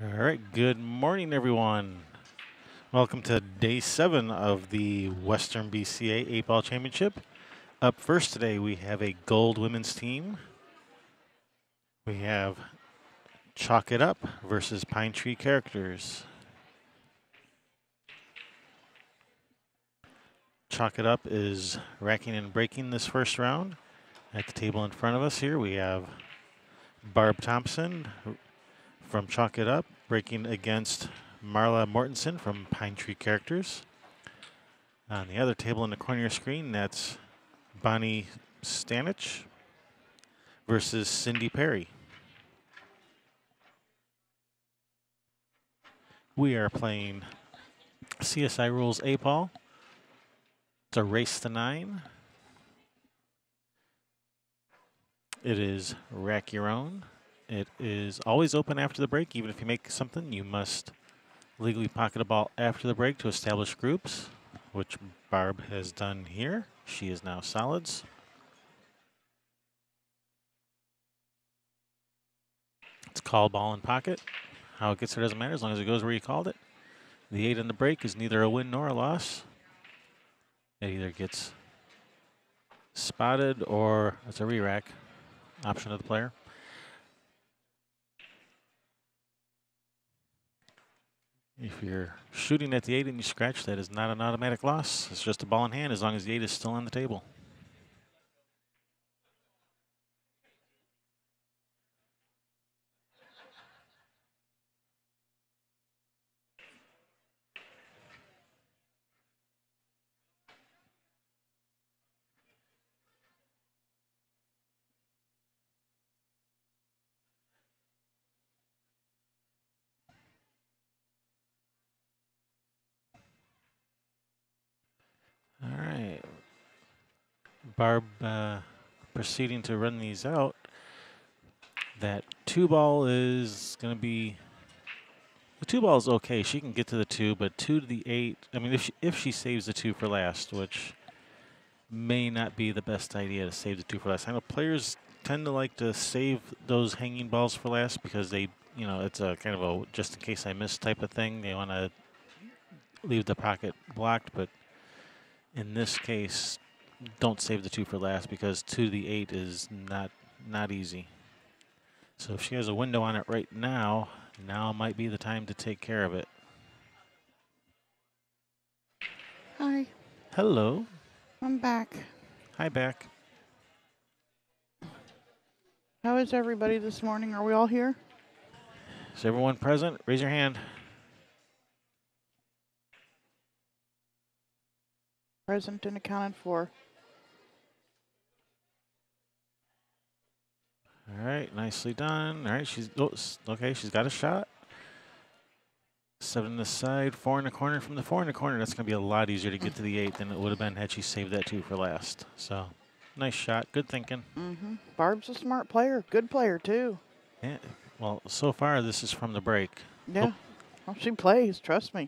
All right, good morning, everyone. Welcome to day 7 of the Western BCA 8-Ball Championship. Up first today, we have a gold women's team. We have Chalk It Up versus Pine Tree Characters. Chalk It Up is racking and breaking this first round. At the table in front of us here, we have Barb Thompson from Chalk It Up breaking against Marla Mortensen from Pine Tree Characters. On the other table in the corner of your screen, that's Bonnie Stanich versus Cindy Perry. We are playing CSI Rules 8-Ball. It's a race to 9. It is rack your own. It is always open after the break. Even if you make something, you must legally pocket a ball after the break to establish groups, which Barb has done here. She is now solids. It's call ball in pocket. How it gets there doesn't matter as long as it goes where you called it. The 8 on the break is neither a win nor a loss. It either gets spotted or it's a re-rack option of the player. If you're shooting at the 8 and you scratch, that is not an automatic loss. It's just a ball in hand as long as the 8 is still on the table. All right. Barb proceeding to run these out. That 2 ball is going to be, the 2 ball is okay. She can get to the 2, but 2 to the 8, I mean, if she saves the 2 for last, which may not be the best idea to save the 2 for last. I know players tend to like to save those hanging balls for last because they, it's a kind of a just in case I miss type of thing. They want to leave the pocket blocked, but in this case, don't save the 2 for last because 2 to the 8 is not easy. So if she has a window on it right now, now might be the time to take care of it. Hi, Hello. I'm back. Hi, back. How is everybody this morning? Are we all here? Is everyone present? Raise your hand. Present and accounted for. All right, nicely done. All right, okay. She's got a shot. 7 in the side, 4 in the corner. From the 4 in the corner, that's going to be a lot easier to get to the 8 than it would have been had she saved that 2 for last. So, nice shot. Good thinking. Barb's a smart player. Good player, too. Yeah. Well, so far, this is from the break. Yeah. Well, she plays, trust me.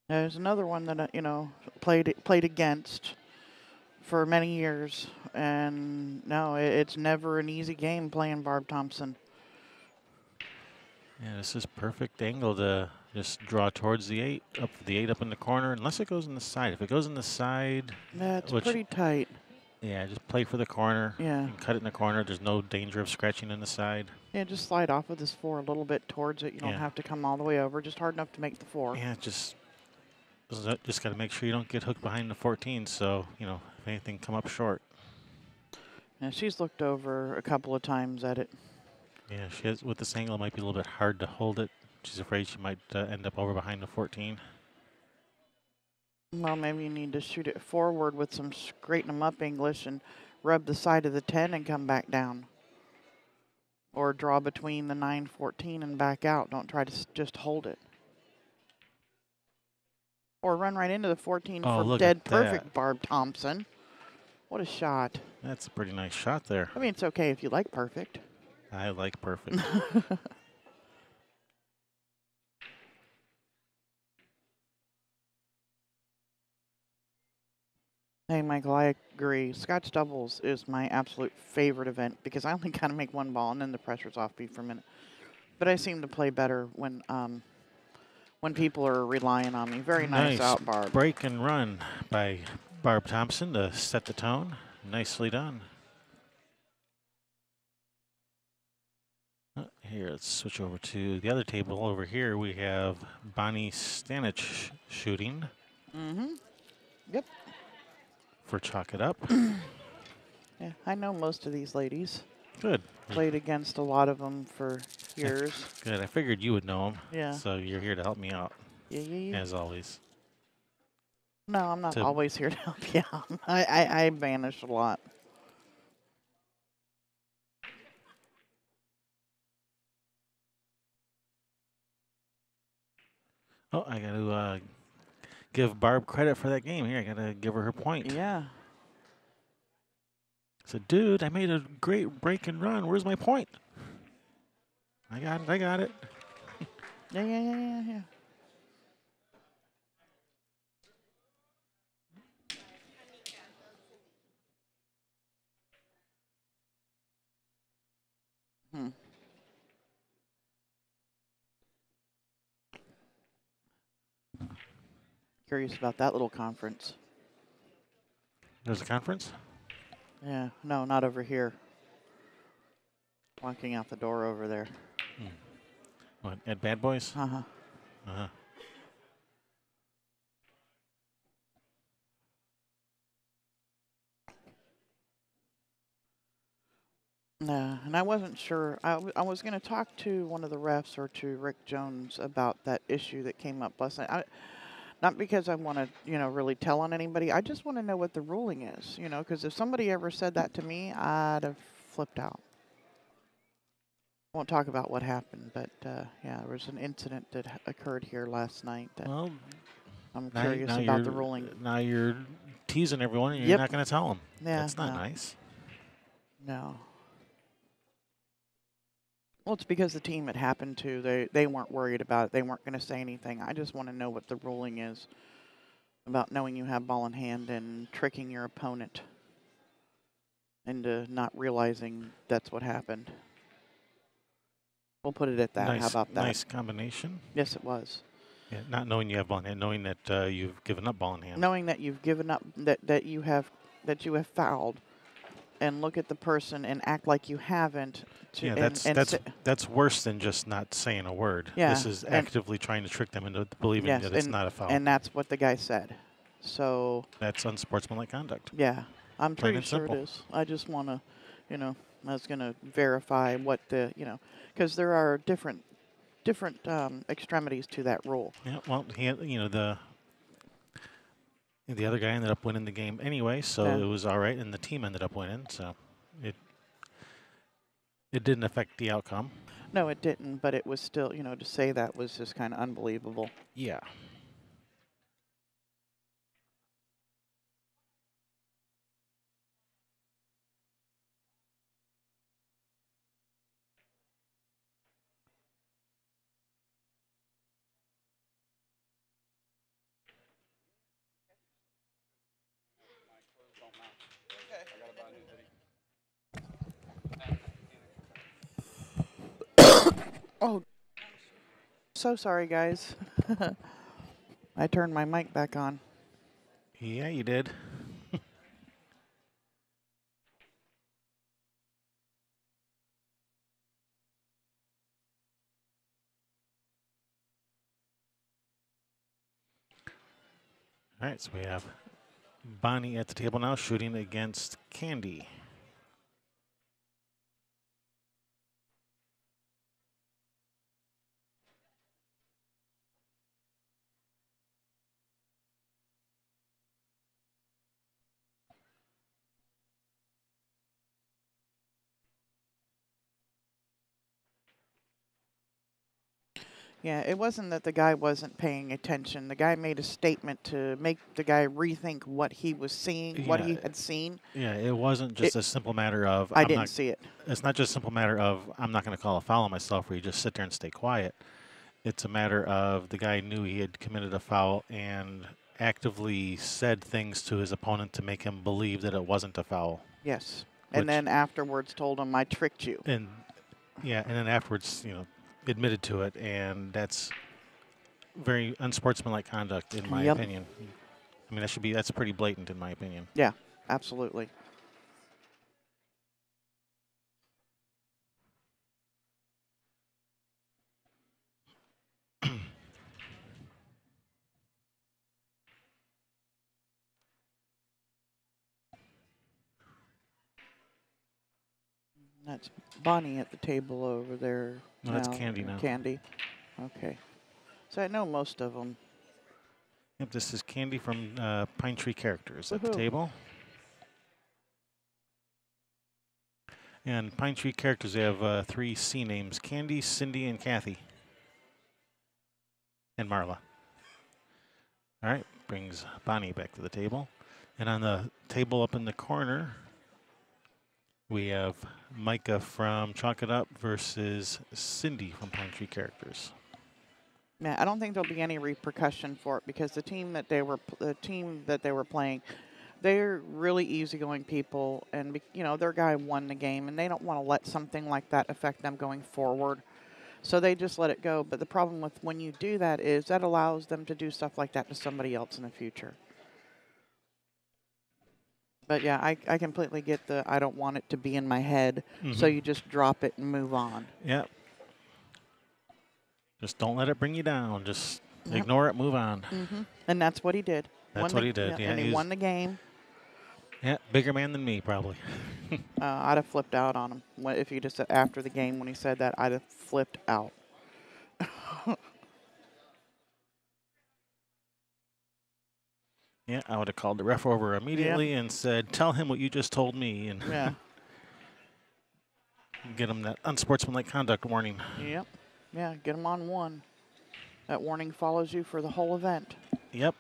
There's another one that, played against for many years. And no, it's never an easy game playing Barb Thompson. Yeah, this is perfect angle to just draw towards the 8, up the 8 up in the corner, unless it goes in the side. If it goes in the side, That's pretty tight. Yeah, just play for the corner. Yeah. And cut it in the corner. There's no danger of scratching in the side. Yeah, just slide off of this 4 a little bit towards it. You don't have to come all the way over. Just hard enough to make the 4. Yeah, just got to make sure you don't get hooked behind the 14. So, if anything, come up short. Yeah, she's looked over a couple of times at it. Yeah, she has, with this angle, it might be a little bit hard to hold it. She's afraid she might end up over behind the 14. Well, maybe you need to shoot it forward with some straighten them up English and rub the side of the 10 and come back down. Or draw between the 9, 14 and back out. Don't try to just hold it. Or run right into the 14 for dead perfect, Barb Thompson. What a shot. That's a pretty nice shot there. I mean, it's okay if you like perfect. I like perfect. Hey, Michael, I agree. Scotch doubles is my absolute favorite event because I only kind of make one ball and then the pressure's off me for a minute. But I seem to play better when people are relying on me. Very nice Nice out, Barb. break and run by Barb Thompson to set the tone. Nicely done. Here, let's switch over to the other table. Over here, we have Bonnie Stanich shooting Mm-hmm. Yep. for Chalk It Up. Yeah, I know most of these ladies. Good. Played against a lot of them for years. Good. I figured you would know them. Yeah. So you're here to help me out, Yeah. as always. No, I'm not To- always here to help you out. I vanish a lot. Oh, I got to give Barb credit for that game. Here, I got to give her point. Yeah. I said, dude, I made a great break and run. Where's my point? I got it. I got it. Yeah. Hmm. Curious about that little conference. There's a conference? Yeah. No, not over here. Walking out the door over there. What, at Bad Boys? Uh-huh. Uh-huh. No, and I wasn't sure. I was going to talk to one of the refs or to Rick Jones about that issue that came up last night. Not because I want to, really tell on anybody. I just want to know what the ruling is, because if somebody ever said that to me, I'd have flipped out. Won't talk about what happened, but yeah, there was an incident that occurred here last night that Well, I'm curious about the ruling. Now you're teasing everyone and you're Yep. not going to tell them. Yeah, That's not no. nice. No. Well, it's because the team it happened to, they weren't worried about it. They weren't going to say anything. I just want to know what the ruling is about knowing you have ball in hand and tricking your opponent into not realizing that's what happened. We'll put it at that. Nice, How about that? nice combination. Yes, it was. Yeah, not knowing you have ball in hand, knowing that you've given up ball in hand. Knowing that you've given up, that you have fouled, and look at the person and act like you haven't. Yeah, that's worse than just not saying a word. Yeah, This is actively trying to trick them into believing yes, that it's not a foul. And that's what the guy said. So That's unsportsmanlike conduct. yeah, I'm Plain pretty and sure it simple. is. I just want to, I was going to verify what the, because there are different extremities to that rule. Yeah, well, the other guy ended up winning the game anyway, so Yeah. it was all right, and the team ended up winning, so it didn't affect the outcome. No, it didn't, but it was still, to say that was just kind of unbelievable. Yeah. Oh, so sorry, guys. I turned my mic back on. Yeah, you did. All right, so we have Bonnie at the table now shooting against Candy. Yeah, it wasn't that the guy wasn't paying attention. The guy made a statement to make the guy rethink what he was seeing, what he had seen. Yeah, it wasn't just a simple matter of I didn't see it. It's not just a simple matter of I'm not going to call a foul on myself where you just sit there and stay quiet. It's a matter of the guy knew he had committed a foul and actively said things to his opponent to make him believe that it wasn't a foul. Yes. And then afterwards told him, I tricked you. And yeah, and then afterwards, admitted to it, and that's very unsportsmanlike conduct, in my opinion. I mean, that's pretty blatant, in my opinion. Yeah, absolutely. That's Bonnie at the table over there. No, that's Candy now. Candy. Okay. So I know most of them. Yep, this is Candy from Pine Tree Characters at the Woohoo. table. And Pine Tree Characters, they have 3 C names: Candy, Cindy, and Kathy. And Marla. All right, brings Bonnie back to the table. And on the table up in the corner, we have Micah from Chalk It Up versus Cindy from Pine Tree Characters. Yeah, I don't think there'll be any repercussion for it because the team that they were playing, they're really easygoing people, and their guy won the game, and they don't want to let something like that affect them going forward. So they just let it go. But the problem with when you do that is that allows them to do stuff like that to somebody else in the future. But yeah, I completely get I don't want it to be in my head, so you just drop it and move on. Yep. Just don't let it bring you down. Just ignore it, move on. And that's what he did. That's what he did. Yeah, and he won the game. Yeah, bigger man than me, probably. I'd have flipped out on him. If you just said after the game when he said that, I'd have flipped out. Yeah, I would have called the ref over immediately and said, tell him what you just told me. And get him that unsportsmanlike conduct warning. Yep. Yeah, get him on 1. That warning follows you for the whole event. Yep.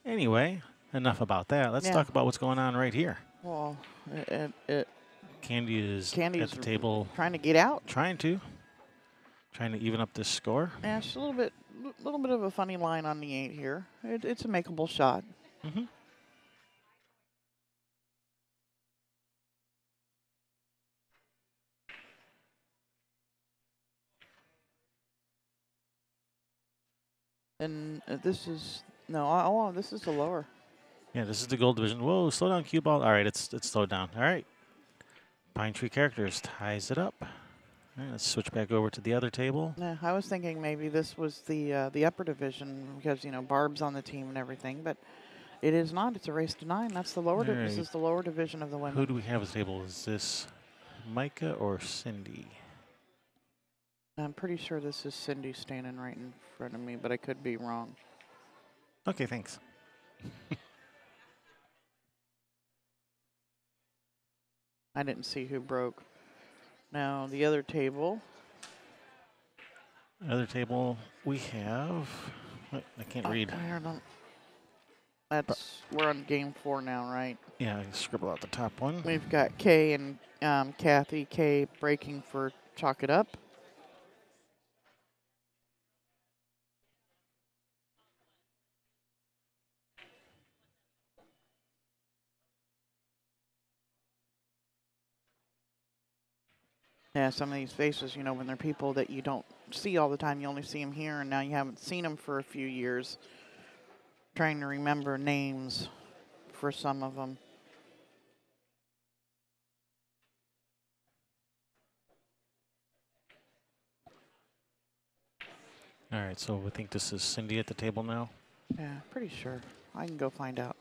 Anyway, enough about that. Let's talk about what's going on right here. Well, Candy is at the table. Trying to get out. Trying to even up this score. Yeah, it's a little bit of a funny line on the 8 here. It's a makeable shot. And this is this is the lower. Yeah, this is the gold division. Whoa, slow down, cue ball. All right, it's slowed down. All right. Pine Tree Characters ties it up. All right, let's switch back over to the other table. Yeah, I was thinking maybe this was the upper division because Barb's on the team and everything, but it is not. It's a race to 9. That's the lower. This is the lower division of the women. Who do we have at the table? Is this Micah or Cindy? I'm pretty sure this is Cindy standing right in front of me, but I could be wrong. Okay, thanks. I didn't see who broke. Now, the other table. We have. I can't read. We're on game 4 now, right? Yeah, I scribble out the top one. We've got Kay and Kathy. Kay breaking for Chalk It Up. Yeah, some of these faces, when they're people that you don't see all the time, you only see them here, and now you haven't seen them for a few years. Trying to remember names for some of them. All right, so we think this is Cindy at the table now? Yeah, pretty sure. I can go find out.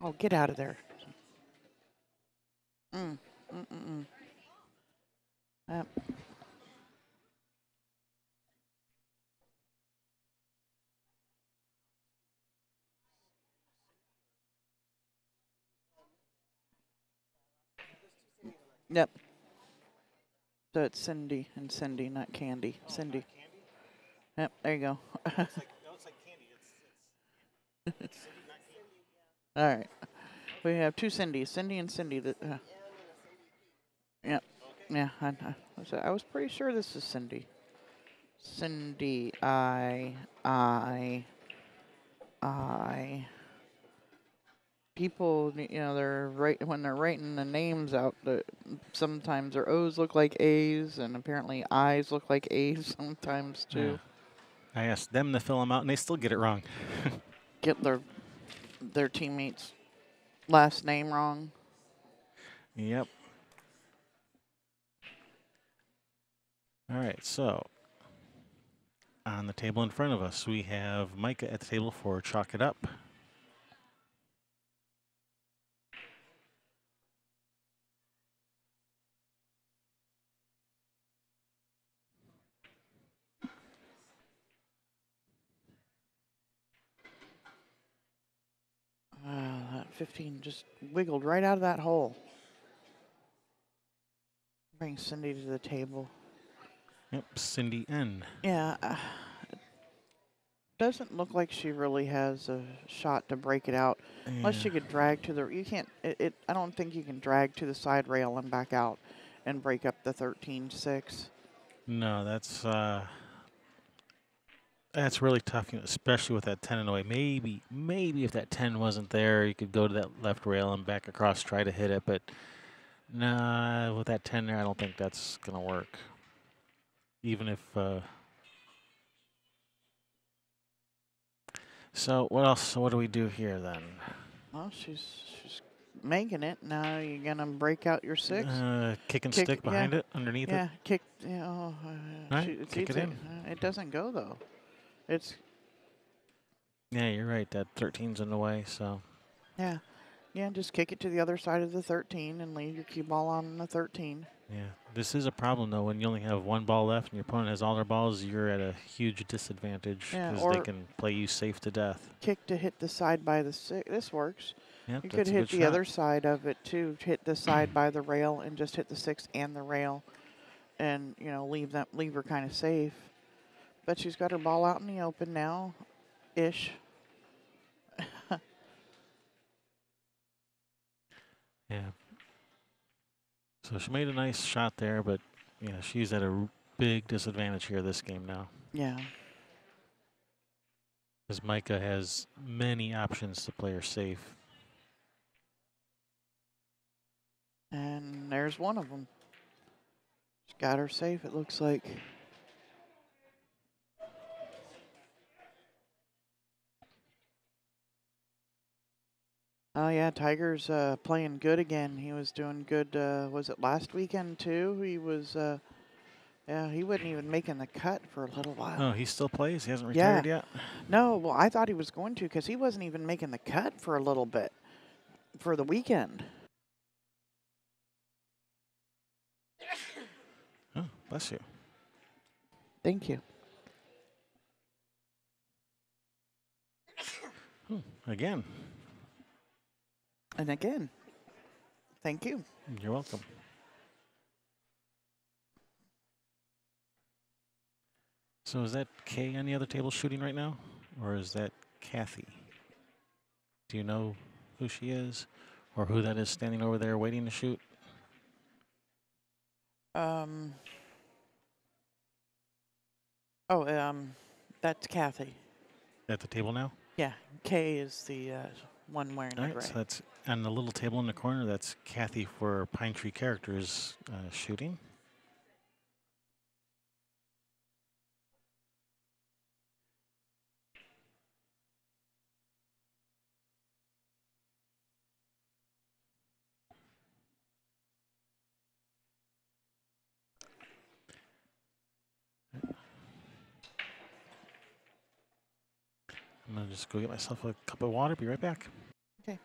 Oh, get out of there. Yep. Yep. So it's Cindy and Cindy, not Candy. Cindy. Yep, there you go. All right. We have two Cindys, Cindy and Cindy. That. Yep. Yeah. I was pretty sure this is Cindy. Cindy. I. People, they're when they're writing the names out. Sometimes their O's look like A's, and apparently I's look like A's sometimes Yeah. too. I asked them to fill them out, and they still get it wrong. Get their teammates' last name wrong. Yep. All right, so on the table in front of us, we have Micah at the table for Chalk It Up. That 15 just wiggled right out of that hole. Bring Cindy to the table. Yep, Cindy N. Yeah, doesn't look like she really has a shot to break it out. Unless she could drag to the, you can't, I don't think you can drag to the side rail and back out and break up the 13-6. No, that's really tough, especially with that 10 in the way. Maybe if that 10 wasn't there, you could go to that left rail and back across, try to hit it. But nah, with that 10 there, I don't think that's gonna work. Even if. So what else? So what do we do here then? Well, she's making it. Now you're gonna break out your 6. Kick and Kick, stick behind it, underneath it. Yeah, kick. Yeah, Right, kick it in. It doesn't go though. It's Yeah, you're right. That 13's in the way, so. yeah. Just kick it to the other side of the 13 and leave your cue ball on the 13. Yeah, this is a problem though. When you only have one ball left and your opponent has all their balls, you're at a huge disadvantage because they can play you safe to death. Kick to hit the side by the 6. This works. Yep, You that's could a hit good the shot. other side of it too. Hit the side by the rail and just hit the 6 and the rail, and leave her kind of safe. But she's got her ball out in the open now, ish. Yeah. So she made a nice shot there, but she's at a big disadvantage here this game now. Yeah. Because Micah has many options to play her safe. And there's one of them. She's got her safe, it looks like. Oh, yeah, Tiger's playing good again. He was doing good, was it last weekend, too? He was, yeah, he wasn't even making the cut for a little while. Oh, he still plays? He hasn't retired yet? No, well, I thought he was going to because he wasn't even making the cut for a little bit for the weekend. Oh, bless you. Thank you. Again. And again, thank you. You're welcome. So is that Kay on the other table shooting right now? Or is that Kathy? Do you know who she is? Or who that is standing over there waiting to shoot? That's Kathy. At the table now? Yeah, Kay is the one wearing the gray. So that's on the little table in the corner. That's Kathy for Pine Tree Characters shooting. I'm going to just go get myself a cup of water. Be right back. Okay.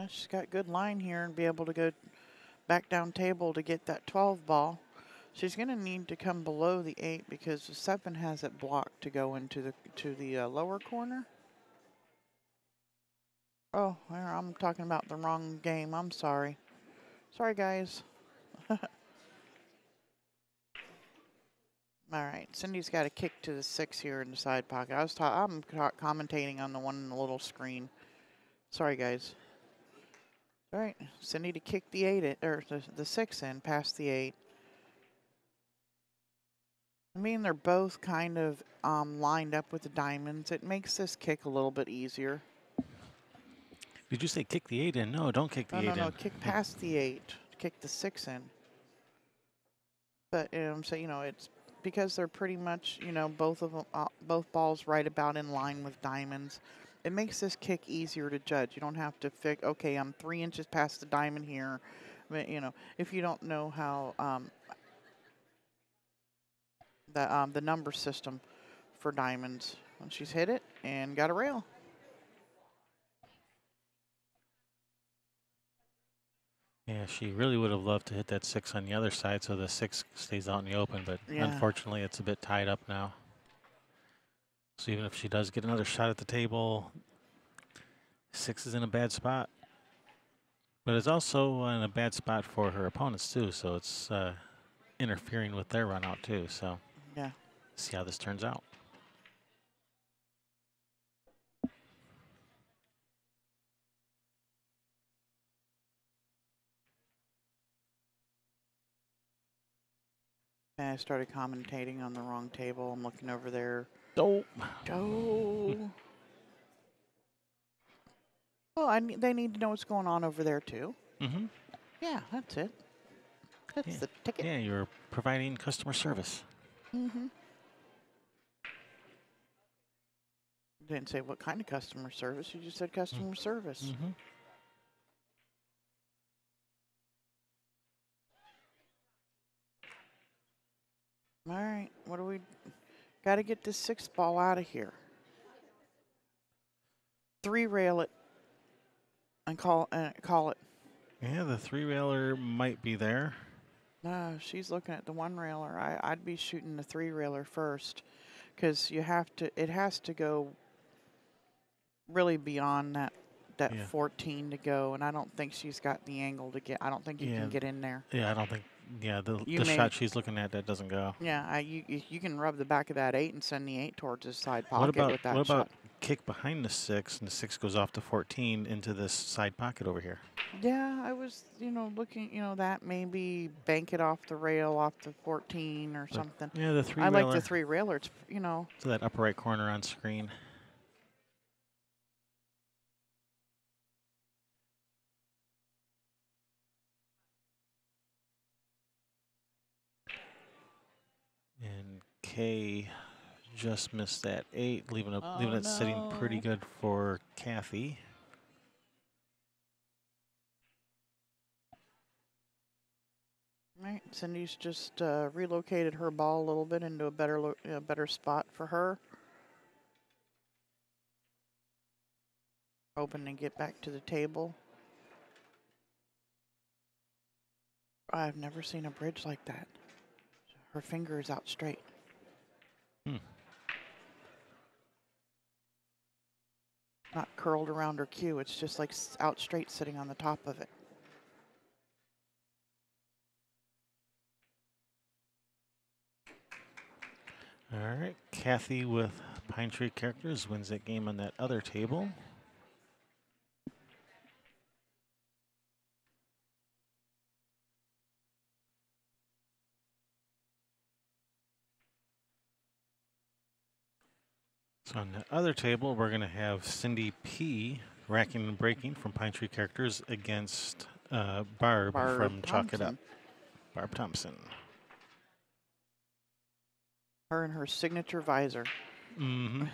She's got good line here and be able to go back down table to get that 12 ball. She's going to need to come below the 8 because the 7 has it blocked to go into the lower corner. Oh, I'm talking about the wrong game. I'm sorry. Sorry, guys. All right, Cindy's got a kick to the 6 here in the side pocket. I'm commentating on the one in the little screen. Sorry, guys. All right, Cindy to kick the 8 or the 6 in past the 8. I mean, they're both kind of lined up with the diamonds. It makes this kick a little bit easier. Did you say kick the 8 in? No, don't kick the 8 in. No, kick past the 8. Kick the 6 in. But so it's because they're pretty much both of them, both balls right about in line with diamonds. It makes this kick easier to judge. You don't have to figure, okay, I'm 3 inches past the diamond here. But, if you don't know how the number system for diamonds. And she's hit it and got a rail. Yeah, she really would have loved to hit that 6 on the other side so the 6 stays out in the open, but Yeah. unfortunately it's a bit tied up now. So even if she does get another shot at the table, 6 is in a bad spot. But it's also in a bad spot for her opponents too, so it's interfering with their run out too. So yeah, see how this turns out. and I started commentating on the wrong table. I'm looking over there. Oh. Oh. Well, they need to know what's going on over there too. Mm-hmm. Yeah, that's it. That's the ticket. Yeah, you're providing customer service. Mm-hmm. Didn't say what kind of customer service. You just said customer service. Mm-hmm. All right, what do we got to get this 6 ball out of here? 3 rail it and call it. Yeah, the 3-railer might be there. No, she's looking at the 1 railer. I'd be shooting the 3 railer first, because it has to go really beyond that Yeah. 14 to go, and I don't think she's got the angle to get. I don't think you can get in there. Yeah, I don't think. Yeah, the shot she's looking at, that doesn't go. Yeah, you can rub the back of that 8 and send the 8 towards his side pocket with that what shot. about kick behind the 6 and the 6 goes off to 14 into this side pocket over here? Yeah, I was looking that maybe bank it off the rail off the 14 or something. Yeah, the 3 I railer. like the 3 railer. It's to that upper right corner on screen. And Kay just missed that 8, leaving it sitting pretty good for Kathy. Right, Cindy's just relocated her ball a little bit into a better spot for her. Hoping to get back to the table. I've never seen a bridge like that. Her finger is out straight. Not curled around her cue. It's just like out straight sitting on the top of it. All right, Kathy with Pine Tree Characters wins that game on that other table. So on the other table, we're going to have Cindy P. racking and breaking from Pine Tree Characters against Barb from Chalk It Up. Barb Thompson. Her and her signature visor. Mm-hmm.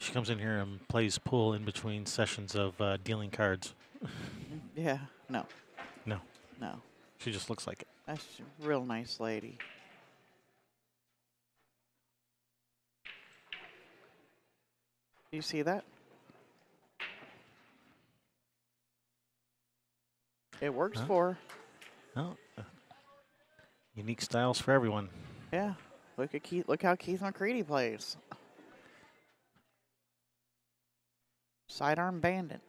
She comes in here and plays pool in between sessions of dealing cards. Yeah, no. No. No. She just looks like it. That's a real nice lady. Do you see that? It works Huh? for her. Well, unique styles for everyone. Yeah. Look at Keith. Look how Keith McCready plays. Sidearm bandit.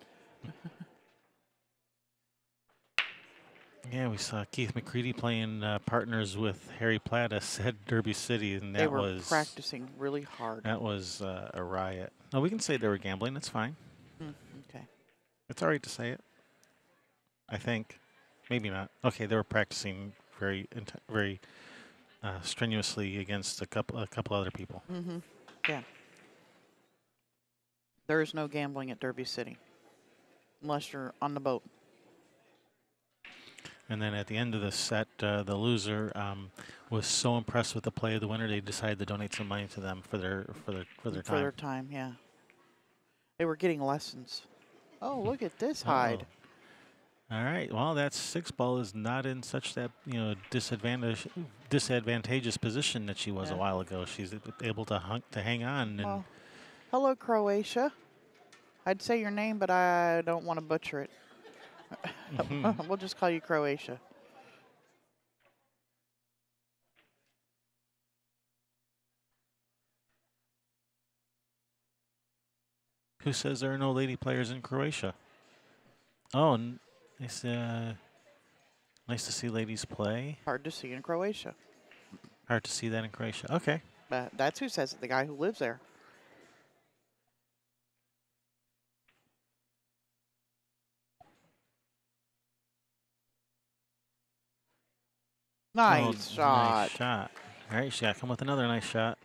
Yeah, we saw Keith McCready playing partners with Harry Plattis at Derby City, and They were practicing really hard. that was a riot. No, we can say they were gambling. That's fine. Okay. It's all right to say it. I think, maybe not. Okay, they were practicing very strenuously against a couple other people. Yeah. There is no gambling at Derby City unless you're on the boat. And then at the end of the set, the loser was so impressed with the play of the winner, they decided to donate some money to them for their time. For their time, yeah. They were getting lessons. Oh, look at this hide. All right. Well, that 6-ball is not in such that disadvantageous position that she was a while ago. She's able to hang on. And Well, hello, Croatia. I'd say your name, but I don't want to butcher it. We'll just call you Croatia. who says there are no lady players in Croatia? Oh, nice to see ladies play. Hard to see in Croatia. Hard to see that in Croatia. Okay. But that's who says it, the guy who lives there. Nice shot. Nice shot. All right, she's got to come with another nice shot.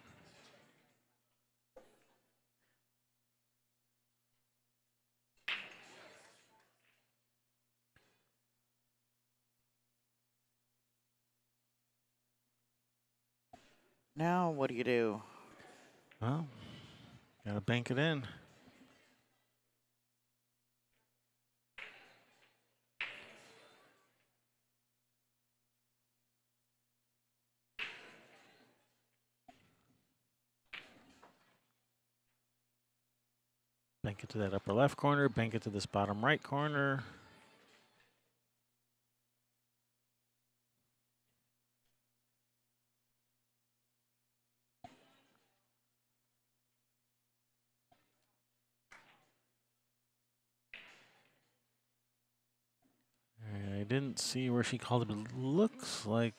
Now what do you do? Well, got to bank it in. Bank it to that upper left corner. Bank it to this bottom right corner. I didn't see where she called it, but it looks like.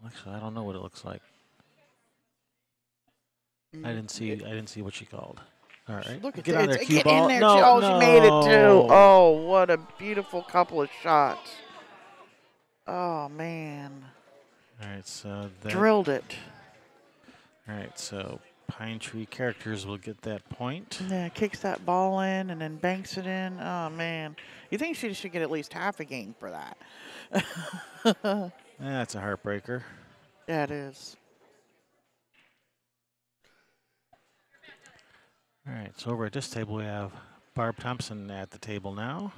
Actually, I don't know what it looks like. I didn't see what she called. All right, Look at get on there, Get cue in ball. there. No, She made it too. Oh, what a beautiful couple of shots. Oh, man. All right, so Drilled it. All right, so Pine Tree Characters will get that point. Yeah, kicks that ball in and then banks it in. Oh, man. You think she should get at least half a game for that. That's a heartbreaker. Yeah, it is. All right, so over at this table we have Barb Thompson at the table now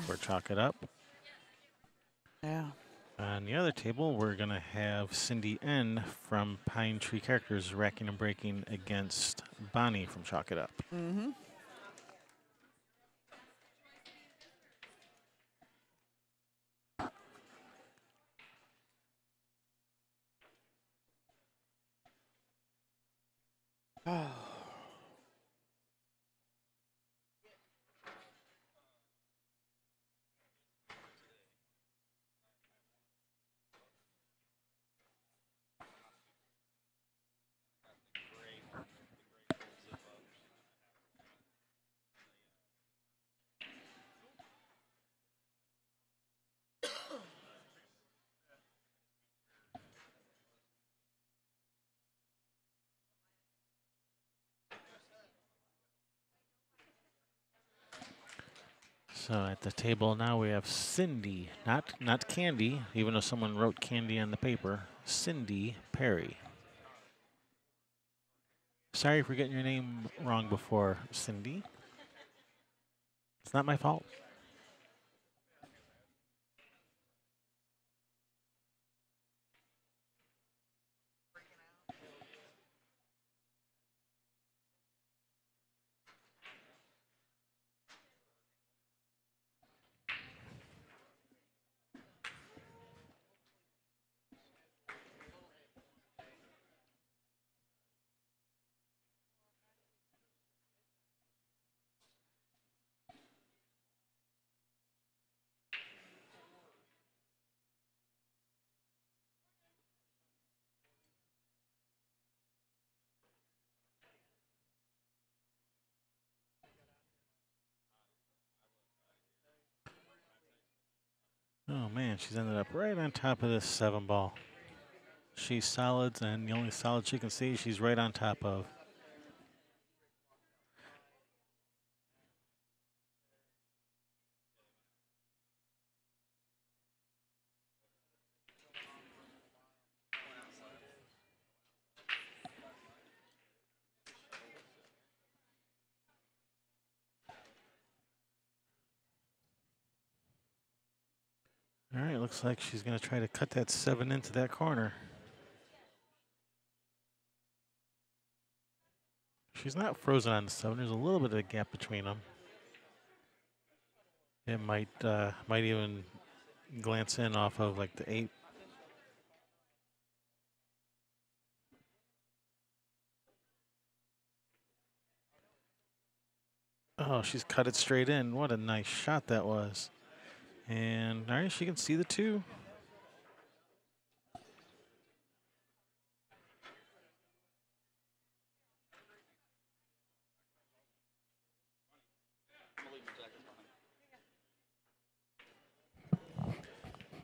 for Chalk It Up. Yeah. On the other table, we're going to have Cindy N. from Pine Tree Characters racking and breaking against Bonnie from Chalk It Up. Mm-hmm. Oh. So at the table now we have Cindy, not Candy, even though someone wrote Candy on the paper. Cindy Perry. Sorry for getting your name wrong before, Cindy. It's not my fault. Oh man, she's ended up right on top of this 7 ball. She's solid, and the only solid she can see, she's right on top of. All right, looks like she's going to try to cut that 7 into that corner. She's not frozen on the 7. There's a little bit of a gap between them. It might even glance in off of like the 8. Oh, she's cut it straight in. What a nice shot that was. And all right, she can see the 2.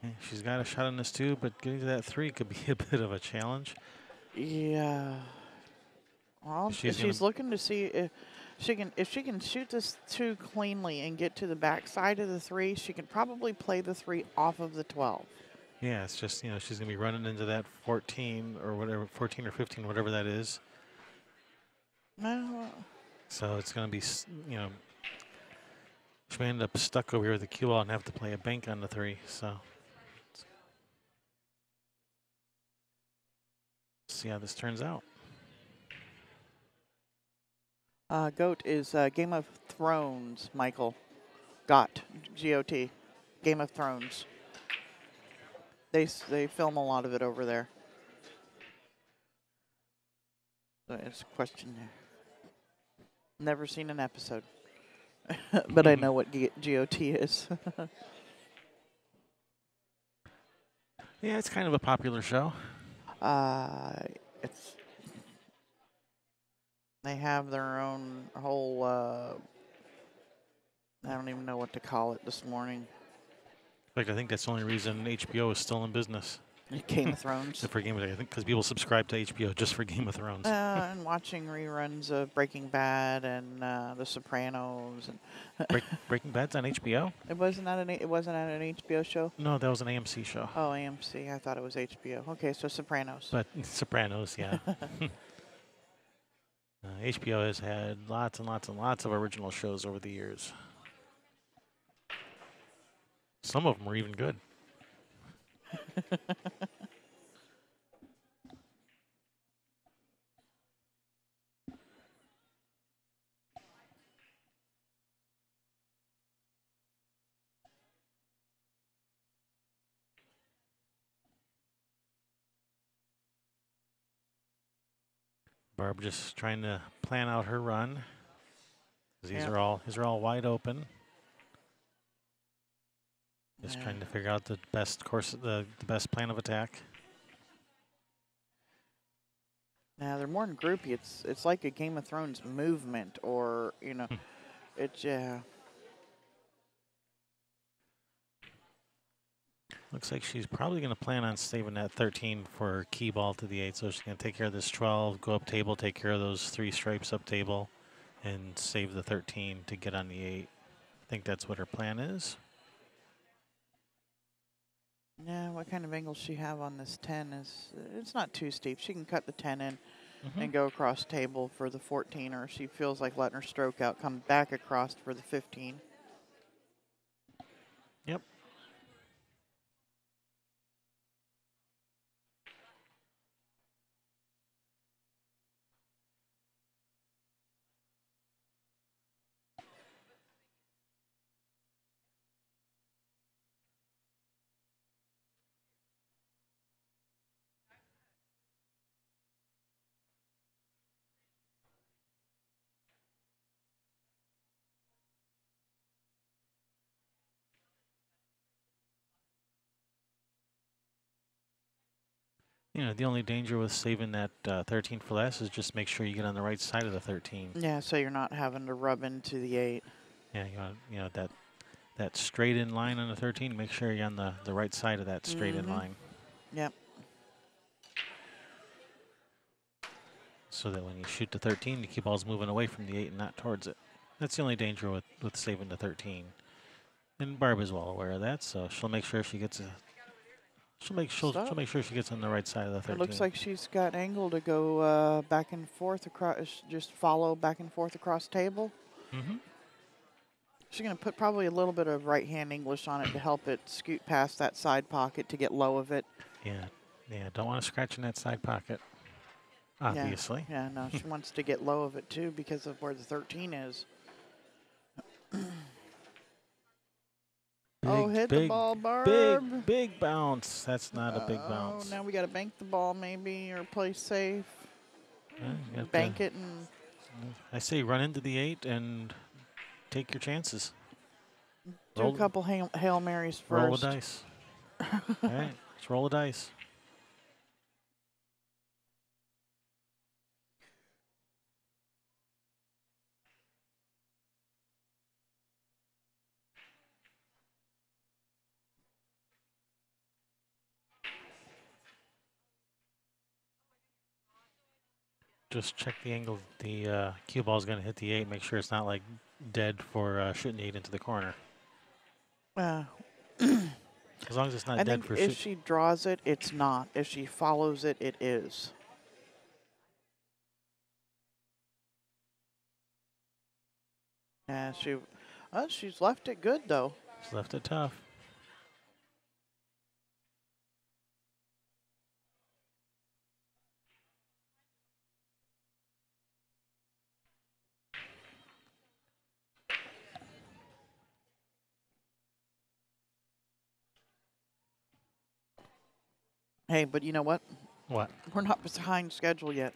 And she's got a shot on this 2, but getting to that 3 could be a bit of a challenge. Yeah. Well, she's looking to see if she can shoot this 2 cleanly and get to the backside of the 3. She can probably play the 3 off of the 12. Yeah, it's just, she's going to be running into that 14 or whatever, 14 or 15, whatever that is. No. So it's going to be, she may end up stuck over here with the cue ball and have to play a bank on the 3. So see how this turns out. GOAT is Game of Thrones, Michael. GOT, G-O-T, Game of Thrones. They film a lot of it over there. So it's a question there. Never seen an episode, but I know what GOT is. Yeah, it's kind of a popular show. They have their own whole, I don't even know what to call it this morning. In fact, I think that's the only reason HBO is still in business. Game of Thrones. For Game of Thrones, I think because people subscribe to HBO just for Game of Thrones. And watching reruns of Breaking Bad and The Sopranos. And Breaking Bad's on HBO? It wasn't at an HBO show? No, that was an AMC show. Oh, AMC. I thought it was HBO. Okay, so Sopranos. But Sopranos, yeah. HBO has had lots and lots and lots of original shows over the years. Some of them are even good. Barb just trying to plan out her run. These are all wide open. Just trying to figure out the best course, the best plan of attack. Now they're more than groupie. It's like a Game of Thrones movement, or it's Looks like she's probably going to plan on saving that 13 for her key ball to the 8. So she's going to take care of this 12, go up table, take care of those 3 stripes up table, and save the 13 to get on the 8. I think that's what her plan is. Yeah, what kind of angle she have on this 10 is, it's not too steep. She can cut the 10 in and go across table for the 14, or if she feels like letting her stroke out, come back across for the 15. Yep. The only danger with saving that 13 for last is just make sure you get on the right side of the 13. Yeah, so you're not having to rub into the 8. Yeah, you want that that straight in line on the 13. Make sure you're on the right side of that straight in line. Yep. So that when you shoot the 13, the cue ball's moving away from the 8 and not towards it. That's the only danger with saving the 13. And Barb is well aware of that, so she'll make sure she gets she'll make sure she gets on the right side of the 13. It looks like she's got angle to go back and forth across, just follow back and forth across table. Mm-hmm. She's going to put probably a little bit of right-hand English on it to help it scoot past that side pocket to get low of it. Yeah, don't want to scratch in that side pocket, obviously. Yeah, no, she wants to get low of it too because of where the 13 is. Hit the ball, Barb. Big bounce. That's not a big bounce. Now we got to bank the ball maybe or play safe. Bank it and... I say run into the 8 and take your chances. Do a couple Hail Marys first. Roll the dice. All right, let's roll the dice. Just check the angle the cue ball is going to hit the 8. Make sure it's not like dead for shooting the 8 into the corner. As long as it's not dead for shooting. If she draws it, it's not. If she follows it, it is. Yeah, she's left it good though. She's left it tough. Hey, but you know what? What? We're not behind schedule yet.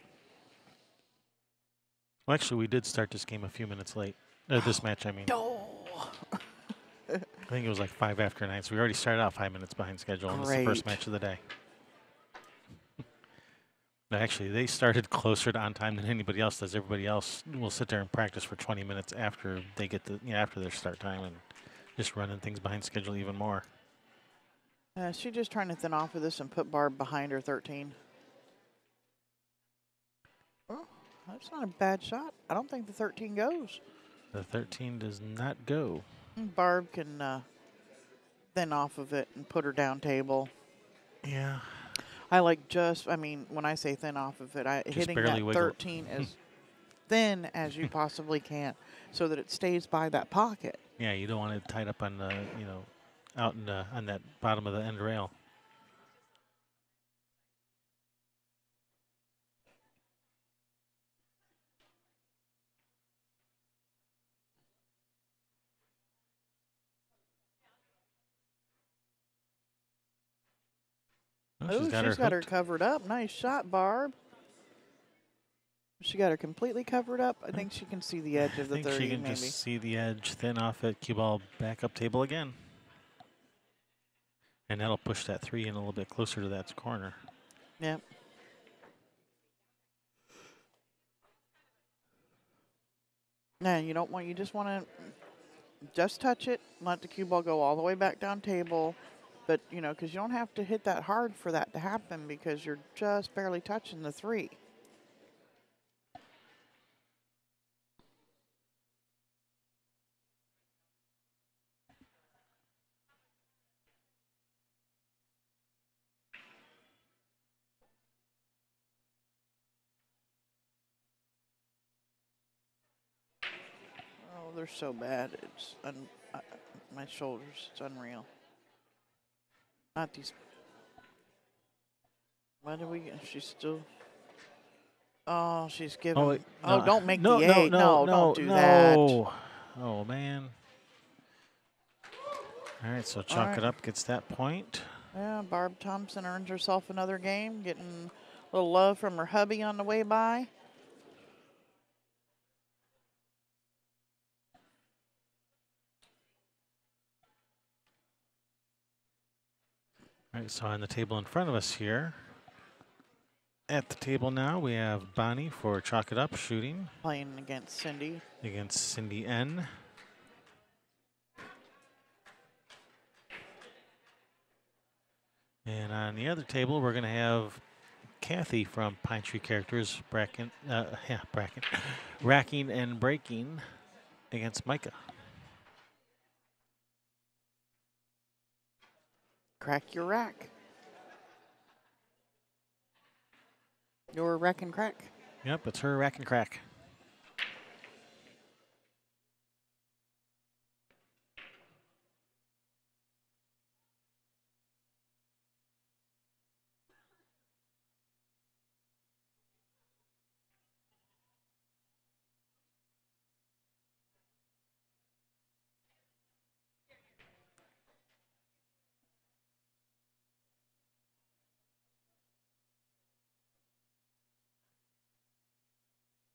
Well, actually, we did start this game a few minutes late. This match, I mean. No. I think it was like 5 after 9, so we already started out 5 minutes behind schedule, and it's the first match of the day. No, actually, they started closer to on time than anybody else does. Everybody else will sit there and practice for 20 minutes after they get after their start time and just running things behind schedule even more. She's just trying to thin off of this and put Barb behind her 13. Oh, that's not a bad shot. I don't think the 13 goes. The 13 does not go. Barb can thin off of it and put her down table. Yeah. When I say thin off of it, hitting that 13 as thin as you possibly can so that it stays by that pocket. Yeah, you don't want it tied up on the, out in on that bottom of the end rail. Oh, she's got her covered up. Nice shot, Barb. She got her completely covered up. I think she can see the edge of the 30, she can just see the edge, thin off it, cue ball back up table again. And that'll push that 3 in a little bit closer to that corner. Yep. Now you just want to just touch it, let the cue ball go all the way back down table. But, because you don't have to hit that hard for that to happen because you're just barely touching the 3. Oh, they're so bad. It's my shoulders. It's unreal. Not these. Why do we? She's still. Oh, she's giving. Oh, wait, no, don't make the 8. No, don't do that. Oh, man. All right, so Chalk It Up gets that point. Yeah, Barb Thompson earns herself another game, getting a little love from her hubby on the way by. All right, so on the table in front of us here, at the table now, we have Bonnie for Chalk It Up shooting. Playing against Cindy. Against Cindy N. On the other table, we're going to have Kathy from Pine Tree Characters, racking and breaking against Micah. Crack your rack. Your rack and crack. Yep, it's her rack and crack.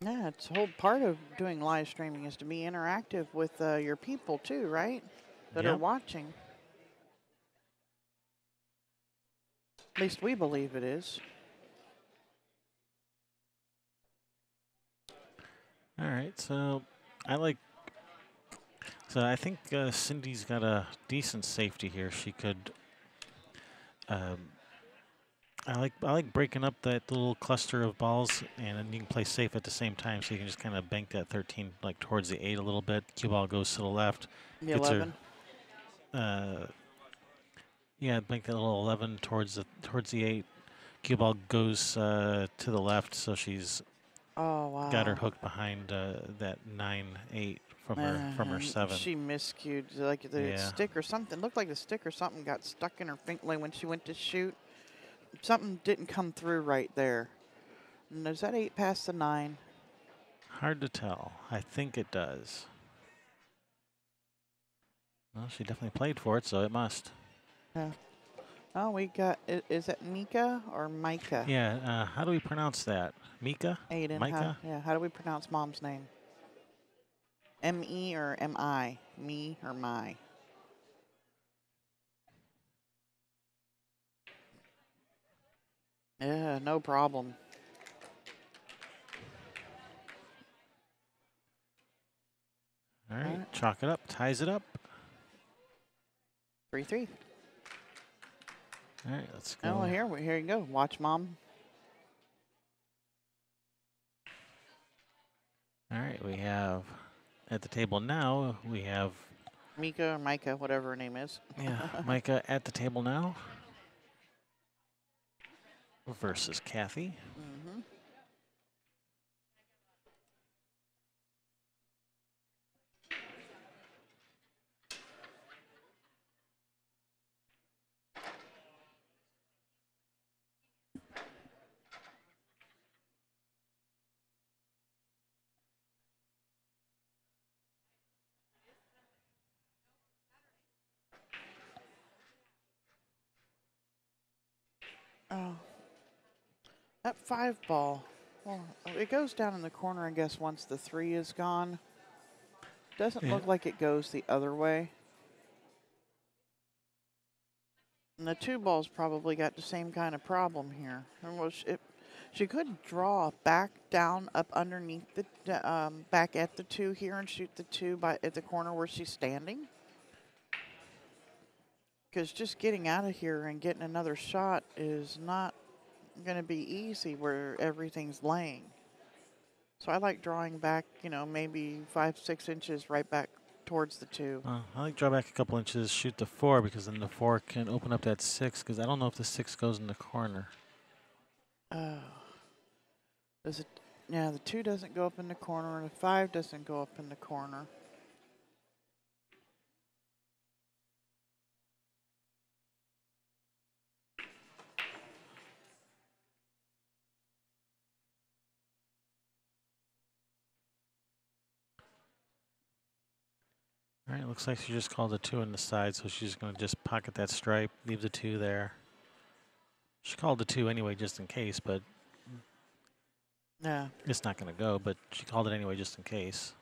Yeah, it's a whole part of doing live streaming is to be interactive with your people too, right? That are Yep. watching. At least we believe it is. All right, so I think Cindy's got a decent safety here. She could. I like breaking up that little cluster of balls, and then you can play safe at the same time. So you can just kind of bank that 13 like towards the 8 a little bit. Cue ball goes to the left. The Gets 11. her. Yeah, bank that little 11 towards the 8. Cue ball goes to the left, so she's Oh wow. got her hooked behind that 9-8 from her 7. She miscued, like the Yeah. stick or something. Looked like the stick or something got stuck in her finger when she went to shoot. Something didn't come through right there. And does that 8 pass the 9? Hard to tell. I think it does. Well, she definitely played for it, so it must. Yeah. Oh, we got, is it Mika or Micah? Yeah, how do we pronounce that? Mika? Aiden, Micah? how do we pronounce mom's name? M-E or M-I? Me or my? Yeah, no problem. All right, Alright. chalk it up, ties it up. 3-3. All right, let's go. Oh, here you go. Watch mom. All right, we have at the table now, we have Mika or Micah, whatever her name is. Micah at the table now versus Kathy. Mm-hmm. Oh, that 5 ball. Well, it goes down in the corner, I guess, once the 3 is gone. Doesn't Yeah. look like it goes the other way. And the 2 ball's probably got the same kind of problem here. And she could draw back down up underneath the back at the 2 here and shoot the 2 at the corner where she's standing. Because just getting out of here and getting another shot is not going to be easy where everything's laying. So I like drawing back, maybe 5-6 inches right back towards the 2. I like draw back a couple inches, shoot the 4, because then the 4 can open up that 6, because I don't know if the 6 goes in the corner. Oh. Does it? Yeah, the 2 doesn't go up in the corner, and the 5 doesn't go up in the corner. All right, looks like she just called a 2 on the side, so she's going to just pocket that stripe, leave the 2 there. She called the 2 anyway, just in case, but Yeah. it's not going to go, but she called it anyway, just in case.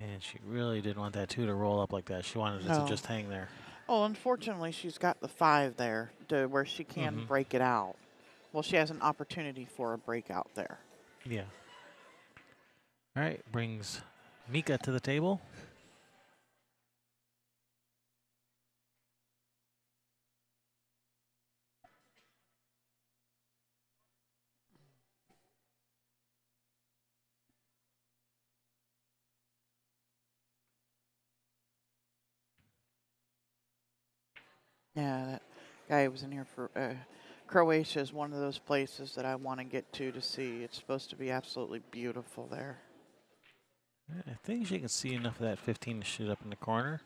And she really didn't want that 2 to roll up like that. She wanted it to No. just hang there. Well, unfortunately, she's got the 5 there to where she can break it out. Well, she has an opportunity for a breakout there. Yeah. All right, brings Mika to the table. Yeah, that guy was in here for. Croatia is one of those places that I want to get to see. It's supposed to be absolutely beautiful there. I think she can see enough of that 15 to shoot up in the corner.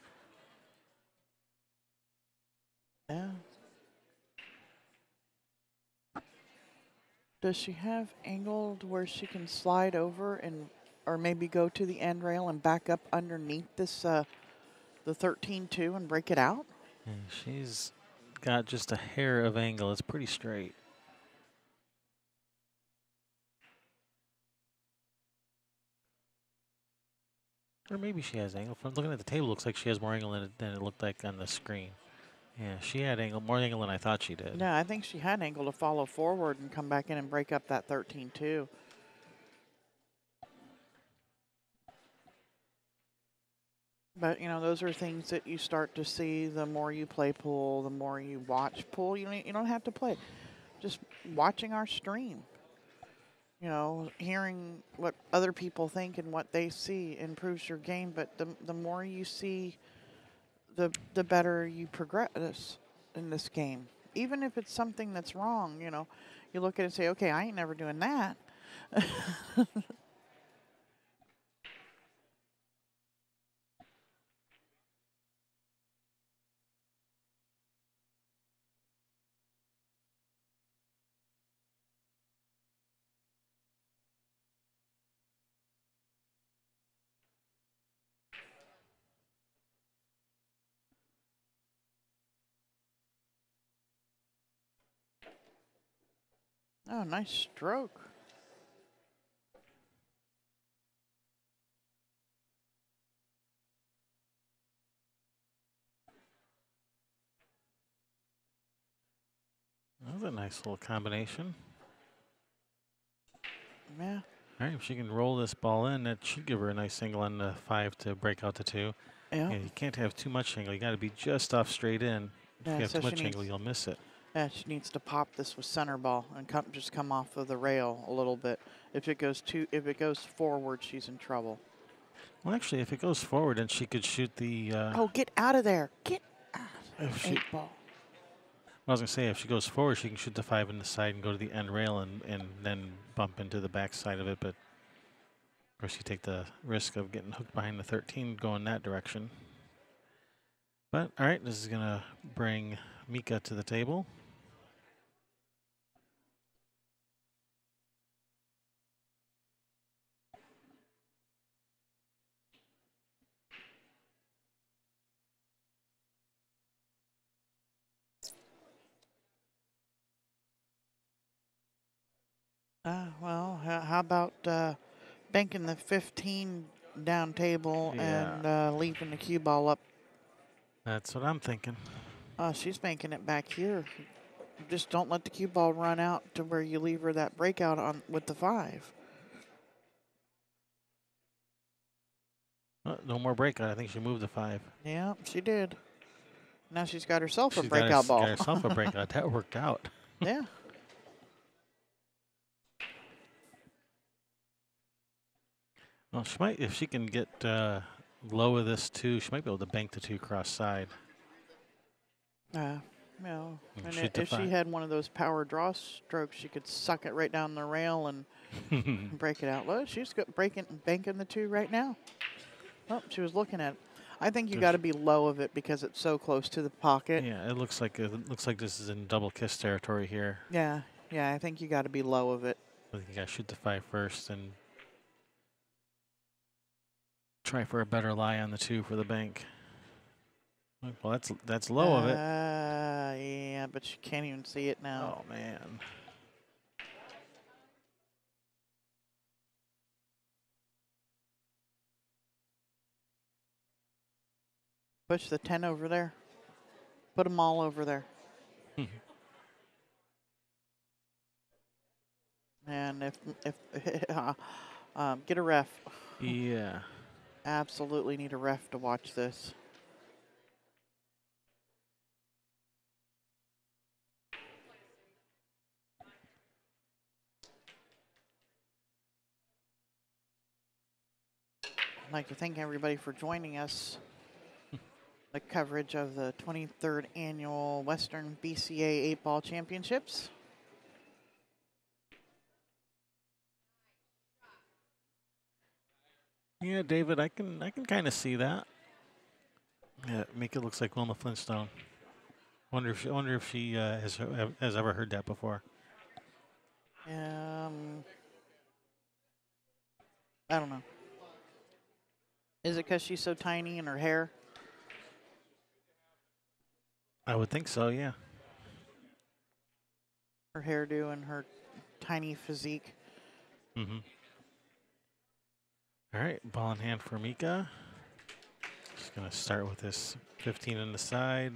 Yeah. Does she have angled where she can slide over and, or maybe go to the end rail and back up underneath this, the 13-2 and break it out? And she's got just a hair of angle. It's pretty straight. Or maybe she has angle. From looking at the table, looks like she has more angle than it looked like on the screen. Yeah, she had angle, more angle than I thought she did. Yeah, I think she had angle to follow forward and come back in and break up that 13-2. But, you know, those are things that you start to see the more you play pool, the more you watch pool. You don't have to play. Just watching our stream, you know, hearing what other people think and what they see improves your game. But the more you see, the better you progress in this game. Even if it's something that's wrong, you know, you look at it and say, okay, I ain't never doing that. Oh, nice stroke. That was a nice little combination. Yeah. All right, if she can roll this ball in, that should give her a nice angle on the 5 to break out the 2. Yeah. Yeah, you can't have too much angle. You got to be just off straight in. If Yeah, you have so too much she angle, needs, you'll miss it. yeah, she needs to pop this with center ball and just come off of the rail a little bit. If it goes forward, she's in trouble. Well, actually, if it goes forward, then she could shoot the. Oh, get out of there! Get out of If there, she, 8 ball. I was gonna say, if she goes forward, she can shoot the 5 in the side and go to the end rail and then bump into the back side of it. But of course, you take the risk of getting hooked behind the 13 going that direction. But all right, this is gonna bring Mika to the table. Well, how about banking the 15 down table Yeah, and leaving the cue ball up? that's what I'm thinking. She's banking it back here. Just don't let the cue ball run out to where you leave her that breakout on with the 5. No more breakout. I think she moved the 5. Yeah, she did. Now she's got herself a She's breakout ball. got herself a breakout. That worked out. Yeah. Well, she might, if she can get low of this too, she might be able to bank the 2 cross side. No. And Shoot the if she 5. had one of those power draw strokes, she could suck it right down the rail and break it out. Look, she's banking the 2 right now. Oh, she was looking at it. I think you got to be low of it because it's so close to the pocket. Yeah, it looks like this is in double kiss territory here. Yeah, I think you got to be low of it. I think you got to shoot the 5 first and try for a better lie on the 2 for the bank. Well, that's low of it. Yeah, but you can't even see it now. Oh man. Push the 10 over there. Put them all over there. And if get a ref. Yeah. Absolutely need a ref to watch this. I'd like to thank everybody for joining us. the coverage of the 23rd Annual Western BCA 8-Ball Championships. Yeah, David, I can kind of see that. Yeah, make it looks like Wilma Flintstone. Wonder if she has ever heard that before. I don't know. Is it because she's so tiny in her hair? I would think so. Yeah. Her hairdo and her tiny physique. Mm-hmm. All right, ball in hand for Mika. Just gonna start with this 15 on the side.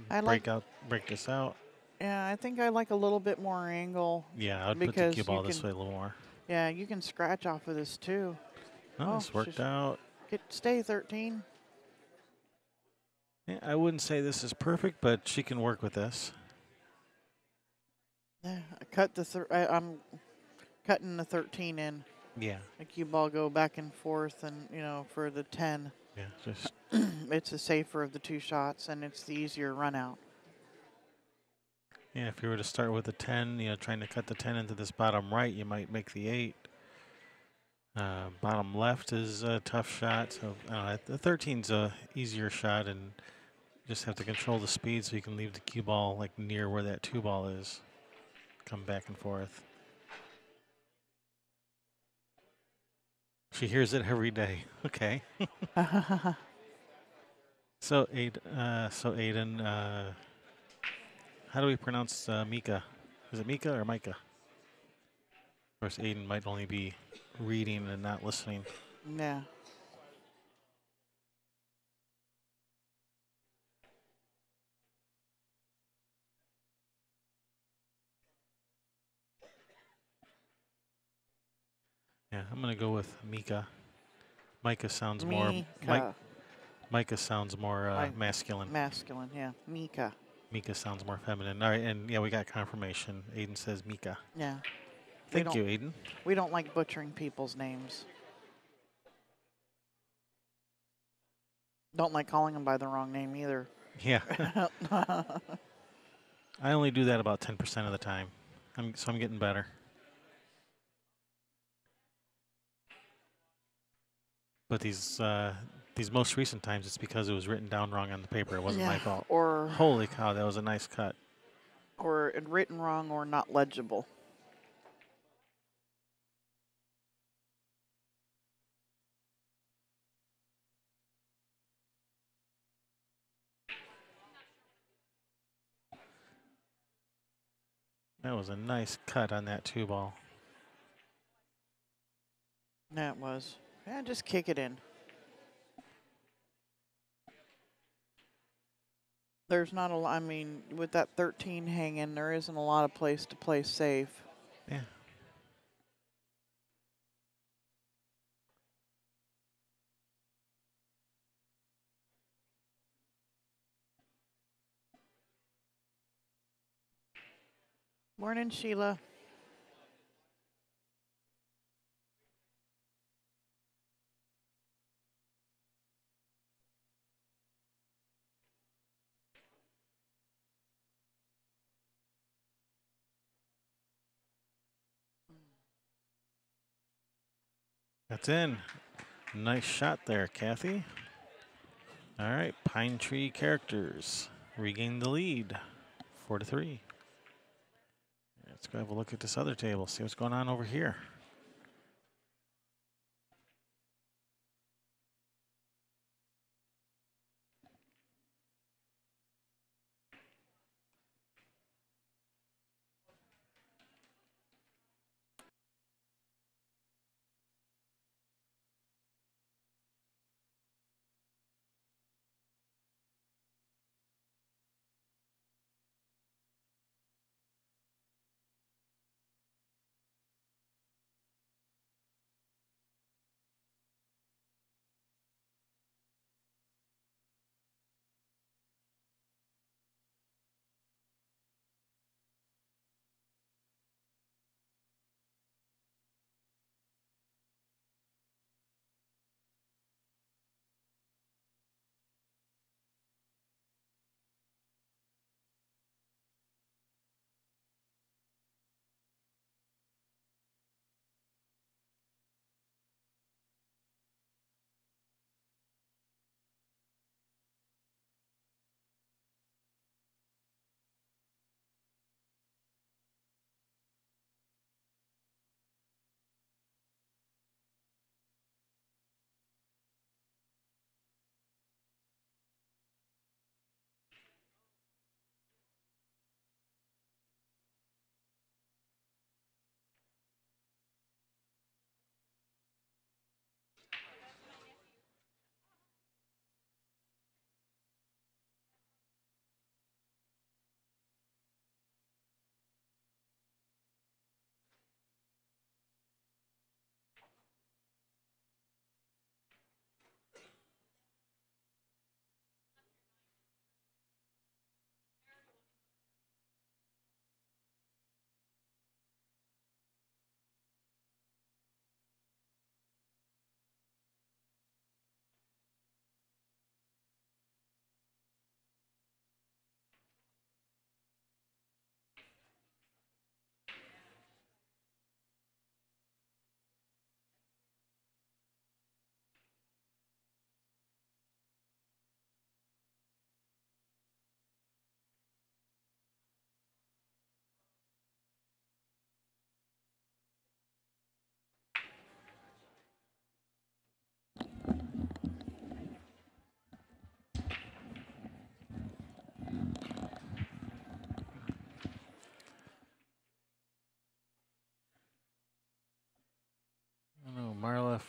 Break this out. Yeah, I think I like a little bit more angle. Yeah, I would put the because cue ball this way a little more. Yeah, you can scratch off of this too. Oh, this worked out. Stay 13. Yeah, I wouldn't say this is perfect, but she can work with this. Yeah, I'm cutting the 13 in. Yeah. The cue ball go back and forth, and for the 10. Yeah, just it's the safer of the two shots, and it's the easier run out. yeah. If you were to start with a 10, trying to cut the 10 into this bottom right, you might make the 8. Bottom left is a tough shot, so the 13's a easier shot, and just have to control the speed so you can leave the cue ball like near where that 2 ball is. Come back and forth. She hears it every day. Okay. So Aiden, how do we pronounce Mika? Is it Mika or Micah? Of course, Aiden might only be reading and not listening. Yeah. Yeah, I'm gonna go with Mika. Micah sounds more. Micah sounds more masculine. Masculine, yeah. Mika. Mika sounds more feminine. All right, and yeah, we got confirmation. Aiden says Mika. Yeah. Thank you, Aiden. We don't like butchering people's names. Don't like calling them by the wrong name either. Yeah. I only do that about 10% of the time. So I'm getting better. But these most recent times, it's because it was written down wrong on the paper. It wasn't my fault. Or holy cow, that was a nice cut. Or written wrong or not legible. That was a nice cut on that 2 ball. That was. Yeah, just kick it in. There's not a lot. I mean, with that 13 hanging, there isn't a lot of place to play safe. Yeah. Morning, Sheila. That's in. Nice shot there, Kathy. All right, Pine Tree Characters regain the lead, 4-3. Let's go have a look at this other table, see what's going on over here.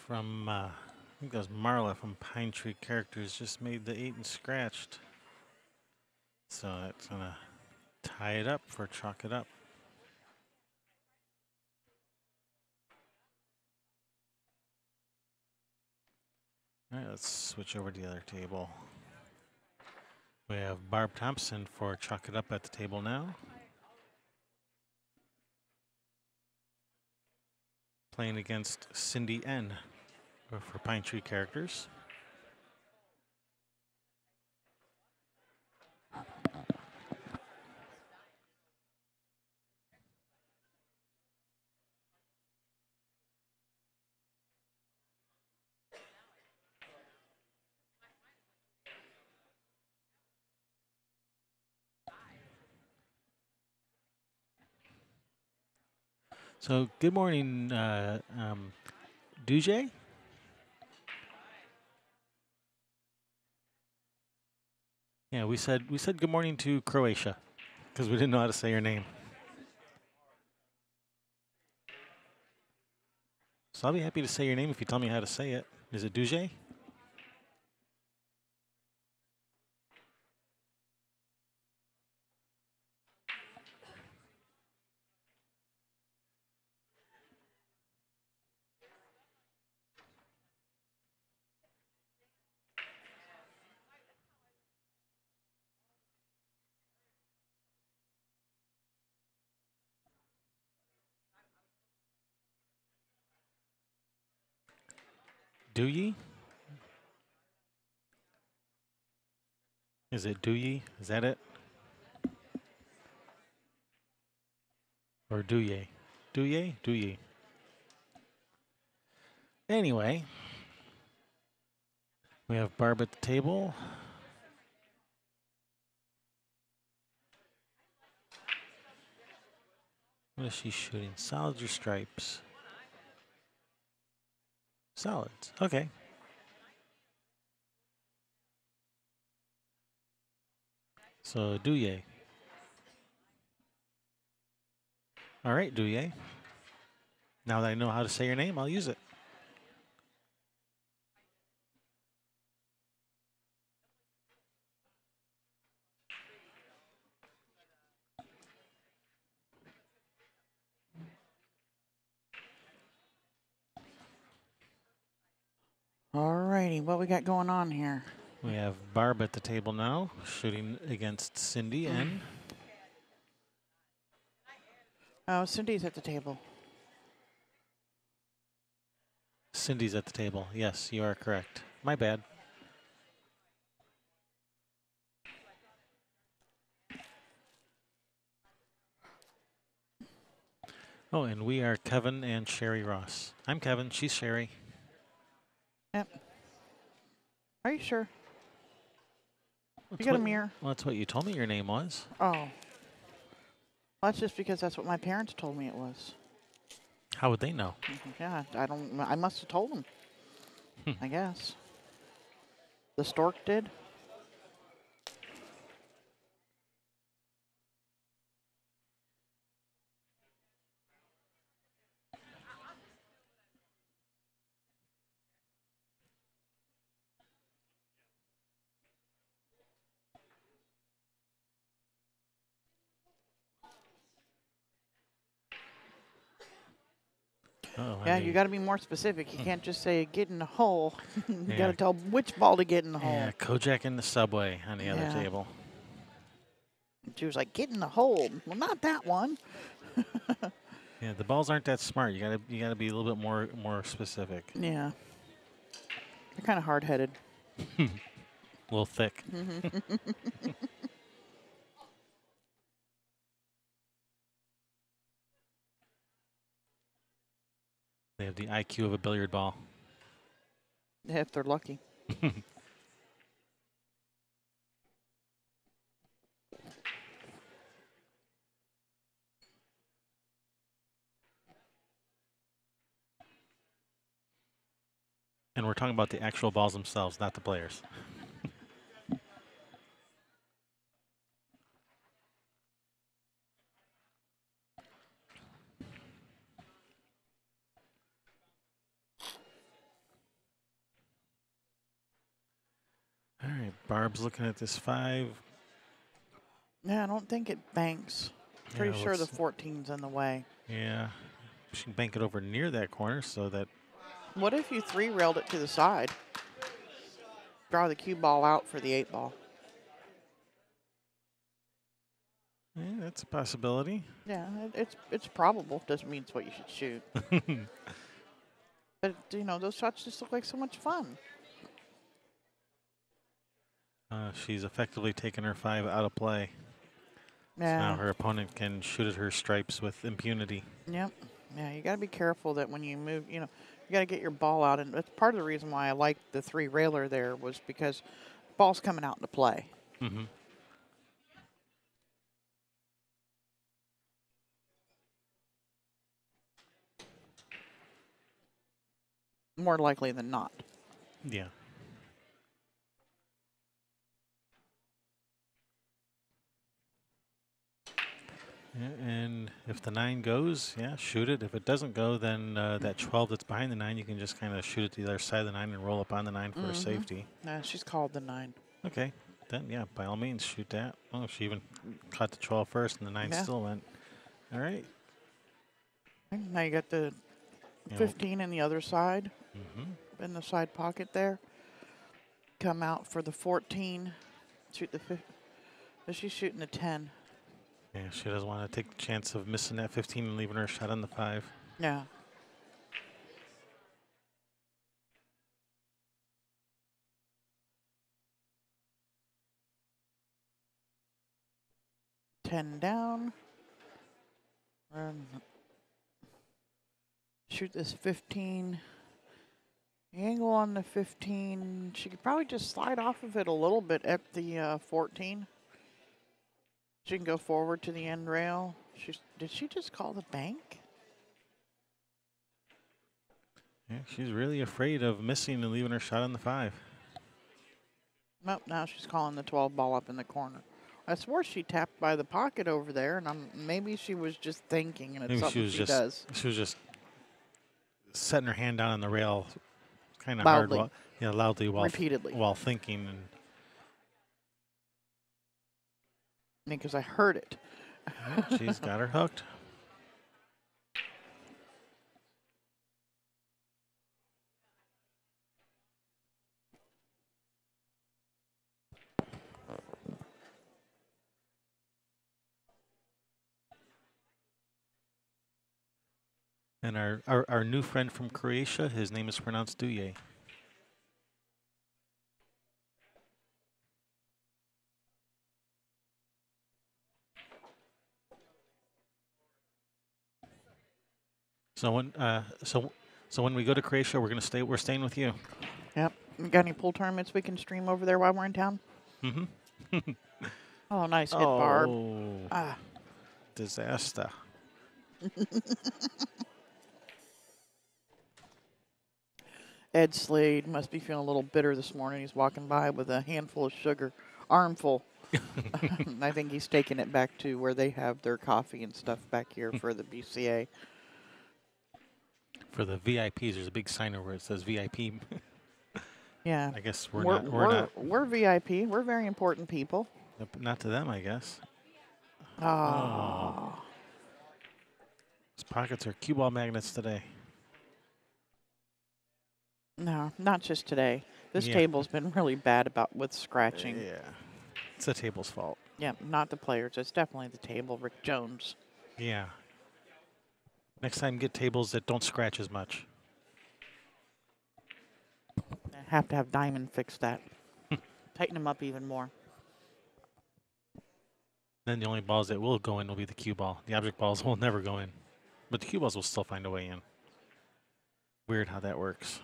from, I think that was Marla from Pine Tree Characters, just made the 8 and scratched. So that's going to tie it up for Chalk It Up. All right, let's switch over to the other table. We have Barb Thompson for Chalk It Up at the table now. Playing against Cindy N for Pine Tree Characters. So good morning, Duje. Yeah, we said good morning to Croatia because we didn't know how to say your name. So I'll be happy to say your name if you tell me how to say it. Is it Duje? Do ye? Is it do ye? Is that it? Or do ye? Do ye? Do ye? Anyway, we have Barb at the table. What is she shooting? Solids or stripes? Solids. Okay. So Douye. All right, Douye. Now that I know how to say your name, I'll use it. Alrighty, what we got going on here? We have Barb at the table now, shooting against Cindy N. Oh, Cindy's at the table. Cindy's at the table. Yes, you are correct. My bad. Oh, and we are Kevin and Sherry Ross. I'm Kevin. She's Sherry. Yep. Are you sure? You got a mirror? Well, that's what you told me your name was. Oh. Well, that's just because that's what my parents told me it was. How would they know? Yeah, I must have told them. I guess. The stork did? Yeah, you got to be more specific. You can't just say get in the hole. You got to tell which ball to get in the hole. Yeah, Kojak in the subway on the other table. She was like, get in the hole. Well, not that one. Yeah, the balls aren't that smart. You gotta be a little bit more specific. Yeah. They're kind of hard-headed. A little thick. They have the IQ of a billiard ball. If they're lucky. And we're talking about the actual balls themselves, not the players. Barb's looking at this 5. Yeah, I don't think it banks. Pretty Yeah, sure the 14's in the way. Yeah. She can bank it over near that corner so that. What if you 3-railed it to the side? Draw the cue ball out for the 8 ball. Yeah, that's a possibility. Yeah, it's probable. Doesn't mean it's what you should shoot. But, you know, those shots just look like so much fun. She's effectively taken her 5 out of play. Yeah. So now her opponent can shoot at her stripes with impunity. Yep. Yeah, you got to be careful that when you move, you know, you got to get your ball out. And that's part of the reason why I liked the 3-railer there was because ball's coming out into play. Mm-hmm. More likely than not. Yeah. Yeah, and if the 9 goes, yeah, shoot it. If it doesn't go, then that 12 that's behind the 9, you can just kind of shoot it to the other side of the 9 and roll up on the 9 for a safety. Yeah, she's called the 9. Okay, then yeah, by all means, shoot that. Oh, she even caught the 12 first, and the 9 still went. All right. Now you got the 15 in the other side, in the side pocket there. Come out for the 14. Shoot the 15. But she's shooting the 10. Yeah, she doesn't want to take the chance of missing that 15 and leaving her shot on the 5. Yeah. Ten down. Shoot this 15. The angle on the 15. She could probably just slide off of it a little bit at the 14. She can go forward to the end rail. Did she just call the bank? Yeah, she's really afraid of missing and leaving her shot on the 5. Nope, now she's calling the 12 ball up in the corner. I swore she tapped by the pocket over there, and maybe she was just thinking, and it's Maybe something she does. She was just setting her hand down on the rail, kind of Loudly. hard, loudly Repeatedly. while thinking. And Because I heard it. she's got her hooked. And our new friend from Croatia, his name is pronounced Duje. So when we go to Croatia, we're staying with you. Yep. You got any pool tournaments we can stream over there while we're in town? Mm-hmm. Oh, nice hit, Barb. Oh, disaster. Ed Slade must be feeling a little bitter this morning. He's walking by with a handful of sugar, armful. I think he's taking it back to where they have their coffee and stuff back here for the BCA. For the VIPs, there's a big sign over it says VIP. Yeah. I guess we're not. We're VIP. We're very important people. Not to them, I guess. Oh. His pockets are cue ball magnets today. No, not just today. This table's been really bad with scratching. Yeah. It's the table's fault. Yeah, not the players. It's definitely the table. Rick Jones. Yeah. Next time, get tables that don't scratch as much. I have to have Diamond fix that. Tighten them up even more. Then the only balls that will go in will be the cue ball. The object balls will never go in. But the cue balls will still find a way in. Weird how that works.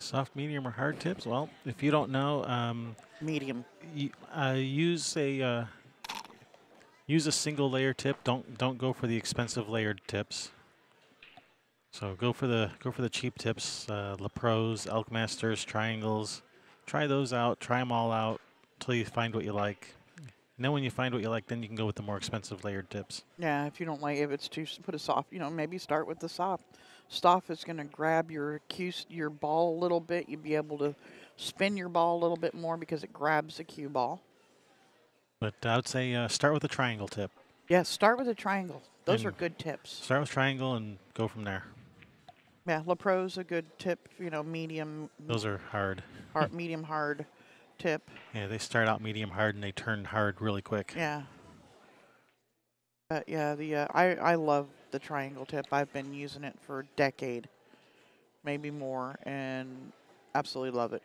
Soft, medium, or hard tips? Well, if you don't know, Medium. use a single layer tip. Don't go for the expensive layered tips. So go for the cheap tips. La Pros, Elk Masters, Triangles. Try those out. Try them all out until you find what you like. And then when you find what you like, then you can go with the more expensive layered tips. Yeah, if you don't like, if it's too, put a soft, maybe start with the soft. Soft is going to grab your ball a little bit. You'll be able to spin your ball a little bit more because it grabs the cue ball. But I would say start with a triangle tip. Yeah, start with a triangle. Those are And good tips. start with triangle and go from there. Yeah, La Pro's a good tip. Medium, Those are hard. medium hard tip. Yeah, they start out medium hard and they turn hard really quick. Yeah. But yeah, I love the triangle tip. I've been using it for a decade, maybe more, and absolutely love it.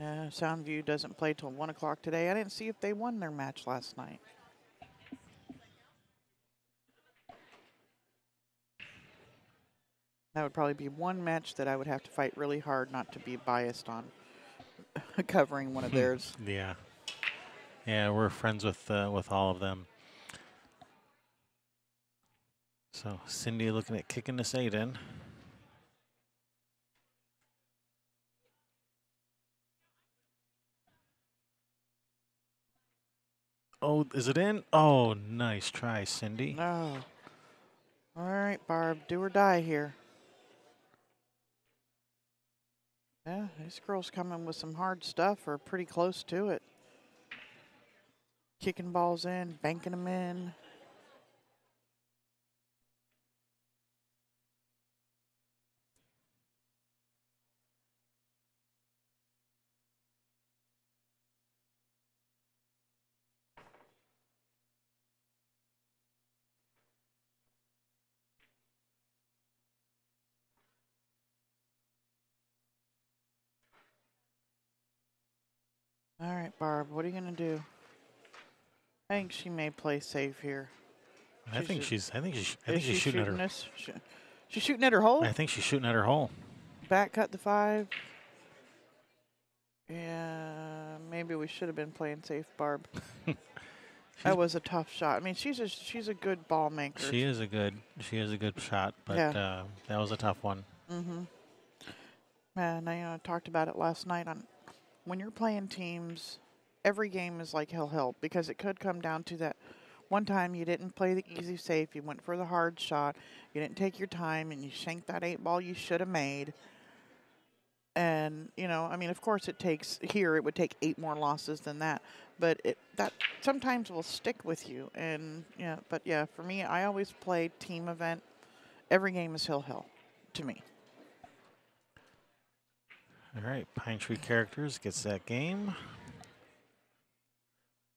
Soundview doesn't play till 1 o'clock today. I didn't see if they won their match last night. That would probably be one match that I would have to fight really hard not to be biased on covering one of theirs. Yeah. Yeah, we're friends with all of them. So Cindy looking at kicking this 8 in. Oh, is it in? Oh, nice try, Cindy. No. All right, Barb, do or die here. Yeah, this girl's coming with some hard stuff or pretty close to it. Kicking balls in, banking them in. All right, Barb, what are you going to do? I think she may play safe here. I think she's She's shooting at her. this? She's shooting at her hole? I think she's shooting at her hole. Back cut the 5. Yeah, maybe we should have been playing safe, Barb. That was a tough shot. I mean, she's a good ball maker. She is a good shot, but Yeah. that was a tough one. Mm-hmm. And I talked about it last night. On when you're playing teams, every game is like hell because it could come down to that one time you didn't play the easy safe. You went for the hard shot. You didn't take your time, and you shanked that 8 ball you should have made. And I mean, of course, it would take 8 more losses than that, but that sometimes will stick with you. And but yeah, for me, I always play team event. Every game is hell to me. All right, Pine Tree Characters gets that game.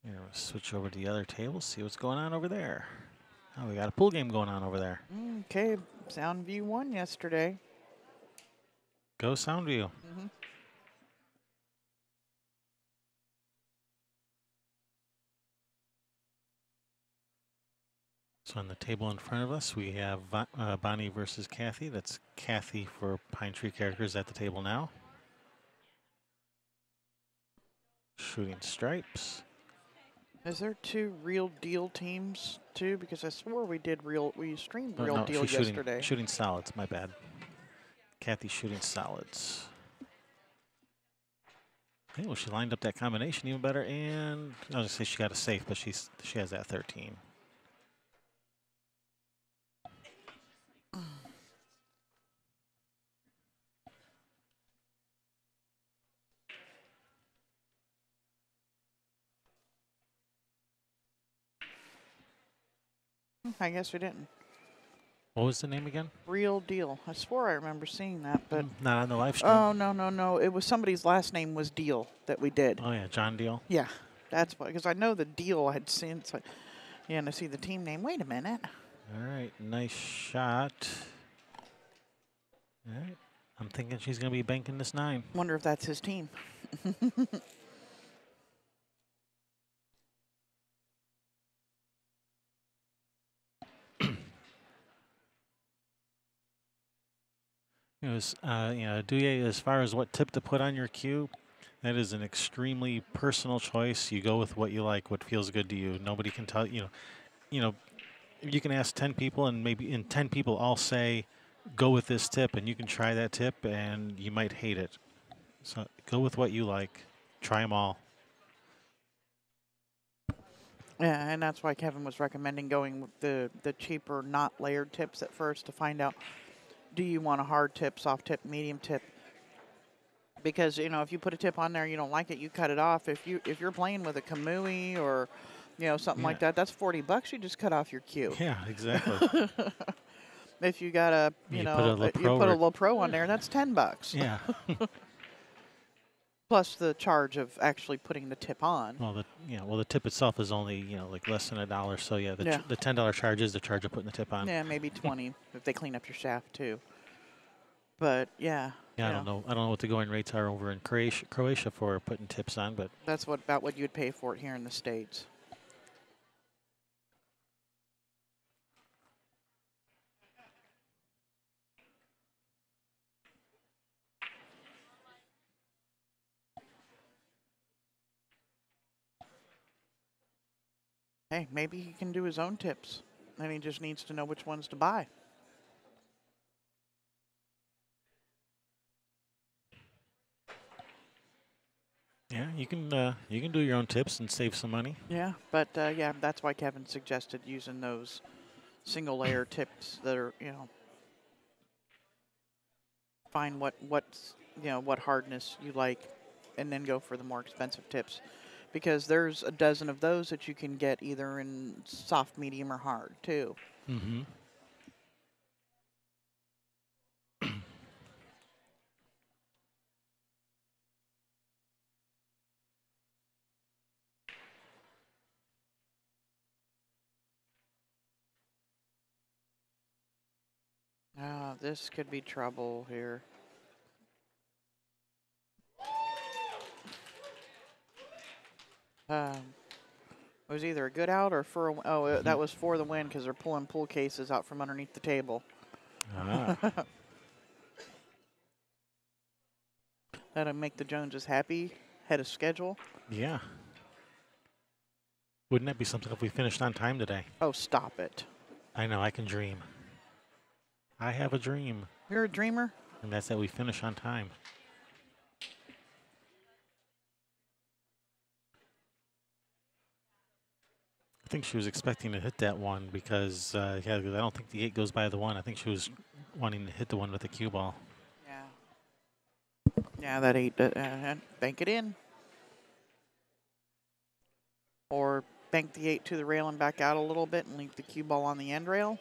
We'll switch over to the other table, see what's going on over there. Oh, we got a pool game going on over there. Okay, Soundview won yesterday. Go Soundview. Mm-hmm. So on the table in front of us, we have Bonnie versus Kathy. That's Kathy for Pine Tree Characters at the table now. Shooting stripes. Is there 2 real deal teams too? Because I swore we streamed real No, deal she's yesterday. shooting solids, my bad. Kathy's shooting solids. Hey, well, she lined up that combination even better, and I was gonna say she got a safe, but she has that 13. I guess we didn't. What was the name again? Real deal. I swore I remember seeing that, but Not on the live stream. oh no! It was somebody's last name was Deal that we did. Oh yeah, John Deal. Yeah, that's why. Because I know the Deal I'd seen. So, yeah, and I see the team name. Wait a minute. All right, nice shot. All right, I'm thinking she's gonna be banking this 9. Wonder if that's his team. Douye, as far as what tip to put on your cue, that is an extremely personal choice. You go with what you like, what feels good to you. Nobody can tell you know, you can ask 10 people, and maybe in 10 people all say, go with this tip, and you can try that tip, and you might hate it. So go with what you like. Try them all. Yeah, and that's why Kevin was recommending going with the cheaper, not layered tips at first to find out, do you want a hard tip, soft tip, medium tip? Because if you put a tip on there, you don't like it, you cut it off. If you're playing with a Kamui or something Yeah. like that, that's $40 you just cut off your cue. Yeah, exactly. If you got a You put a you LaPro put a or LaPro on there, that's $10. yeah. Plus the charge of actually putting the tip on. The tip itself is only like less than $1. So yeah, Yeah. the $10 charge is the charge of putting the tip on. Yeah, maybe 20 if they clean up your shaft too. But yeah. Yeah, I don't know. I don't know what the going rates are over in Croatia for putting tips on, but That's about what you'd pay for it here in the States. Hey, maybe he can do his own tips. And he just needs to know which ones to buy. yeah, you can do your own tips and save some money. Yeah, but yeah, that's why Kevin suggested using those single layer tips that are, find what hardness you like and then go for the more expensive tips. Because there's a dozen of those that you can get either in soft, medium, or hard too. Mm-hmm. Ah, this could be trouble here. It was either a good out or for a, oh, that was for the win because they're pulling pool cases out from underneath the table. Ah. That'll make the Joneses happy. Head of schedule. Yeah. Wouldn't that be something if we finished on time today? Oh, stop it. I know, I can dream. I have a dream, You're a dreamer? and that's that we finish on time. I think she was expecting to hit that one because, 'cause I don't think the 8 goes by the 1. I think she was wanting to hit the one with the cue ball. Yeah. Yeah, that 8, bank it in. Or bank the 8 to the rail and back out a little bit and leave the cue ball on the end rail.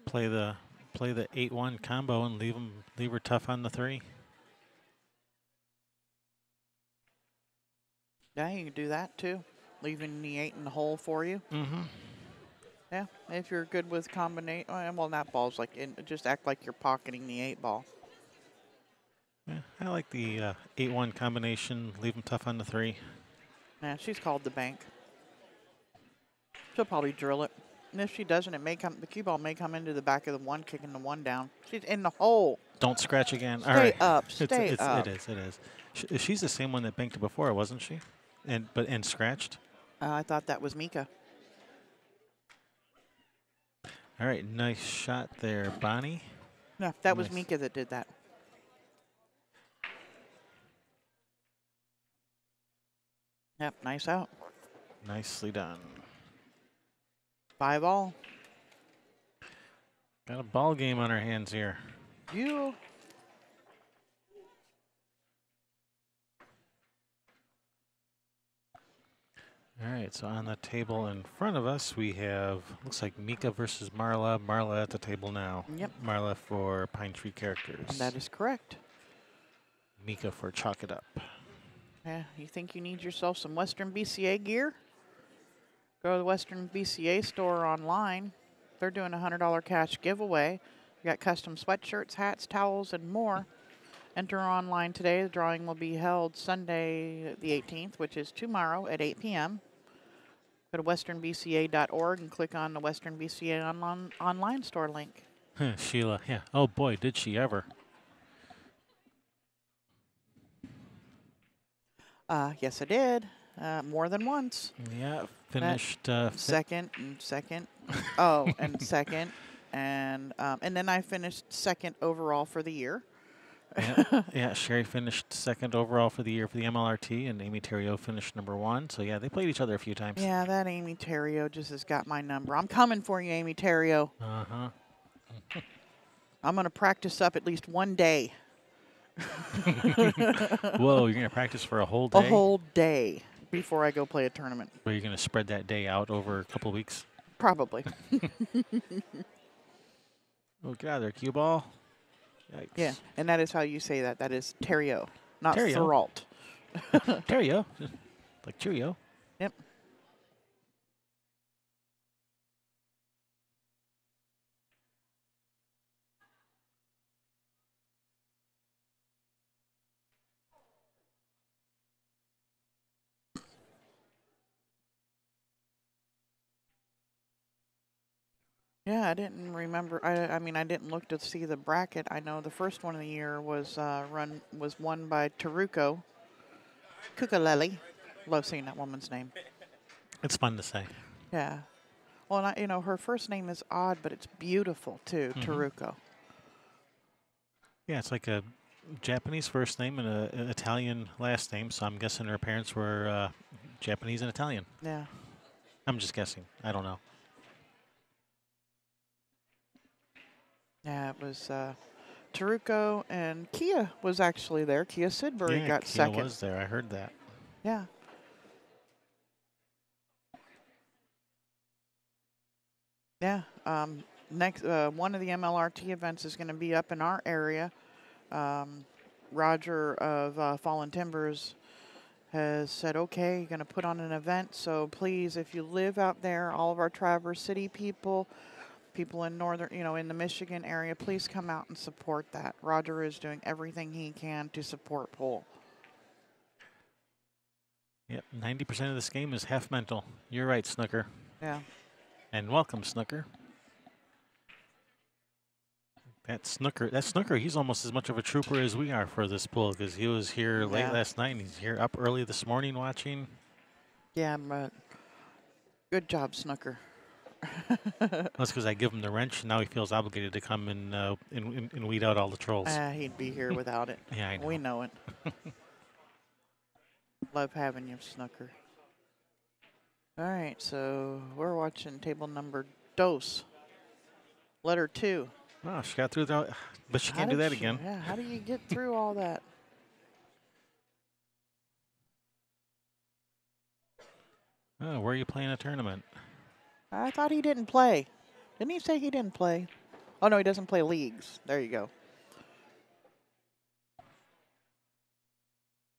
Play the 8-1 combo and leave her tough on the 3. Yeah, you can do that too. Leaving the 8 in the hole for you. Mm-hmm. Yeah, if you're good with combination. Well, that ball's like, just act like you're pocketing the 8 ball. Yeah, I like the 8-1 combination. Leave them tough on the 3. Yeah, she's called the bank. She'll probably drill it. And if she doesn't, the cue ball may come into the back of the 1, kicking the 1 down. She's in the hole. Don't scratch again. Stay All right. up. Stay up. It is. She's the same one that banked it before, wasn't she? And scratched. I thought that was Mika. All right, nice shot there, Bonnie. No, that was Nice. Mika that did that. Yep, nice out. Nicely done. 5 all. Got a ball game on our hands here. You. All right, so on the table in front of us, we have, looks like Mika versus Marla. Marla at the table now. Yep. Marla for Pine Tree Characters. That is correct. Mika for Chalk It Up. Yeah, you think you need yourself some Western BCA gear? Go to the Western BCA store online. They're doing a $100 cash giveaway. You got custom sweatshirts, hats, towels, and more. Enter online today. The drawing will be held Sunday, the 18th, which is tomorrow at 8 p.m. Go to westernbca.org and click on the Western BCA online store link. Sheila, yeah. Oh boy, did she ever. Yes, I did. More than once. Yeah, finished Second and second. Oh, and second. And then I finished second overall for the year. yeah, Sherry finished second overall for the year for the MLRT, and Amy Terrio finished number 1. So, yeah, they played each other a few times. Yeah, that Amy Terrio just has got my number. I'm coming for you, Amy Terrio. Uh-huh. I'm going to practice up at least one day. Whoa, you're going to practice for a whole day? A whole day before I go play a tournament. Or you're going to spread that day out over a couple of weeks? Probably. Oh, get out of there, cue ball. Yikes. Yeah, and that is how you say that. That is Terrio, not Terrio. Thuralt. Terrio, like Cheerio. Yep. Yeah, I didn't remember. I mean, I didn't look to see the bracket. I know the first one of the year was won by Taruko Kukaleli. Love seeing that woman's name. It's fun to say. Yeah. Well, and her first name is odd, but it's beautiful too, Taruko. Yeah, it's like a Japanese first name and an Italian last name, so I'm guessing her parents were Japanese and Italian. Yeah. I'm just guessing. I don't know. Yeah, it was Taruko, and Kia was actually there. Kia Sidbury got Kia second. was there. I heard that. Yeah. Yeah. Next, one of the MLRT events is going to be up in our area. Roger of Fallen Timbers has said, okay, you're going to put on an event. So please, if you live out there, all of our Traverse City people in northern, in the Michigan area, please come out and support that. Roger is doing everything he can to support pool. Yep, 90% of this game is half mental. You're right, Snooker. Yeah. And welcome, Snooker. That Snooker, he's almost as much of a trooper as we are for this pool because he was here late last night and he's here up early this morning watching. Yeah, but good job, Snooker. That's because I give him the wrench, and now he feels obligated to come and weed out all the trolls. He'd be here without it. Yeah, I know. We know it. Love having you, Snooker. All right, so we're watching table number dos. Letter 2. Oh, she got through that, but she can't do that again. Yeah, how do you get through all that? Oh, where are you playing a tournament? I thought he didn't play. Didn't he say he didn't play? Oh, no, he doesn't play leagues. There you go.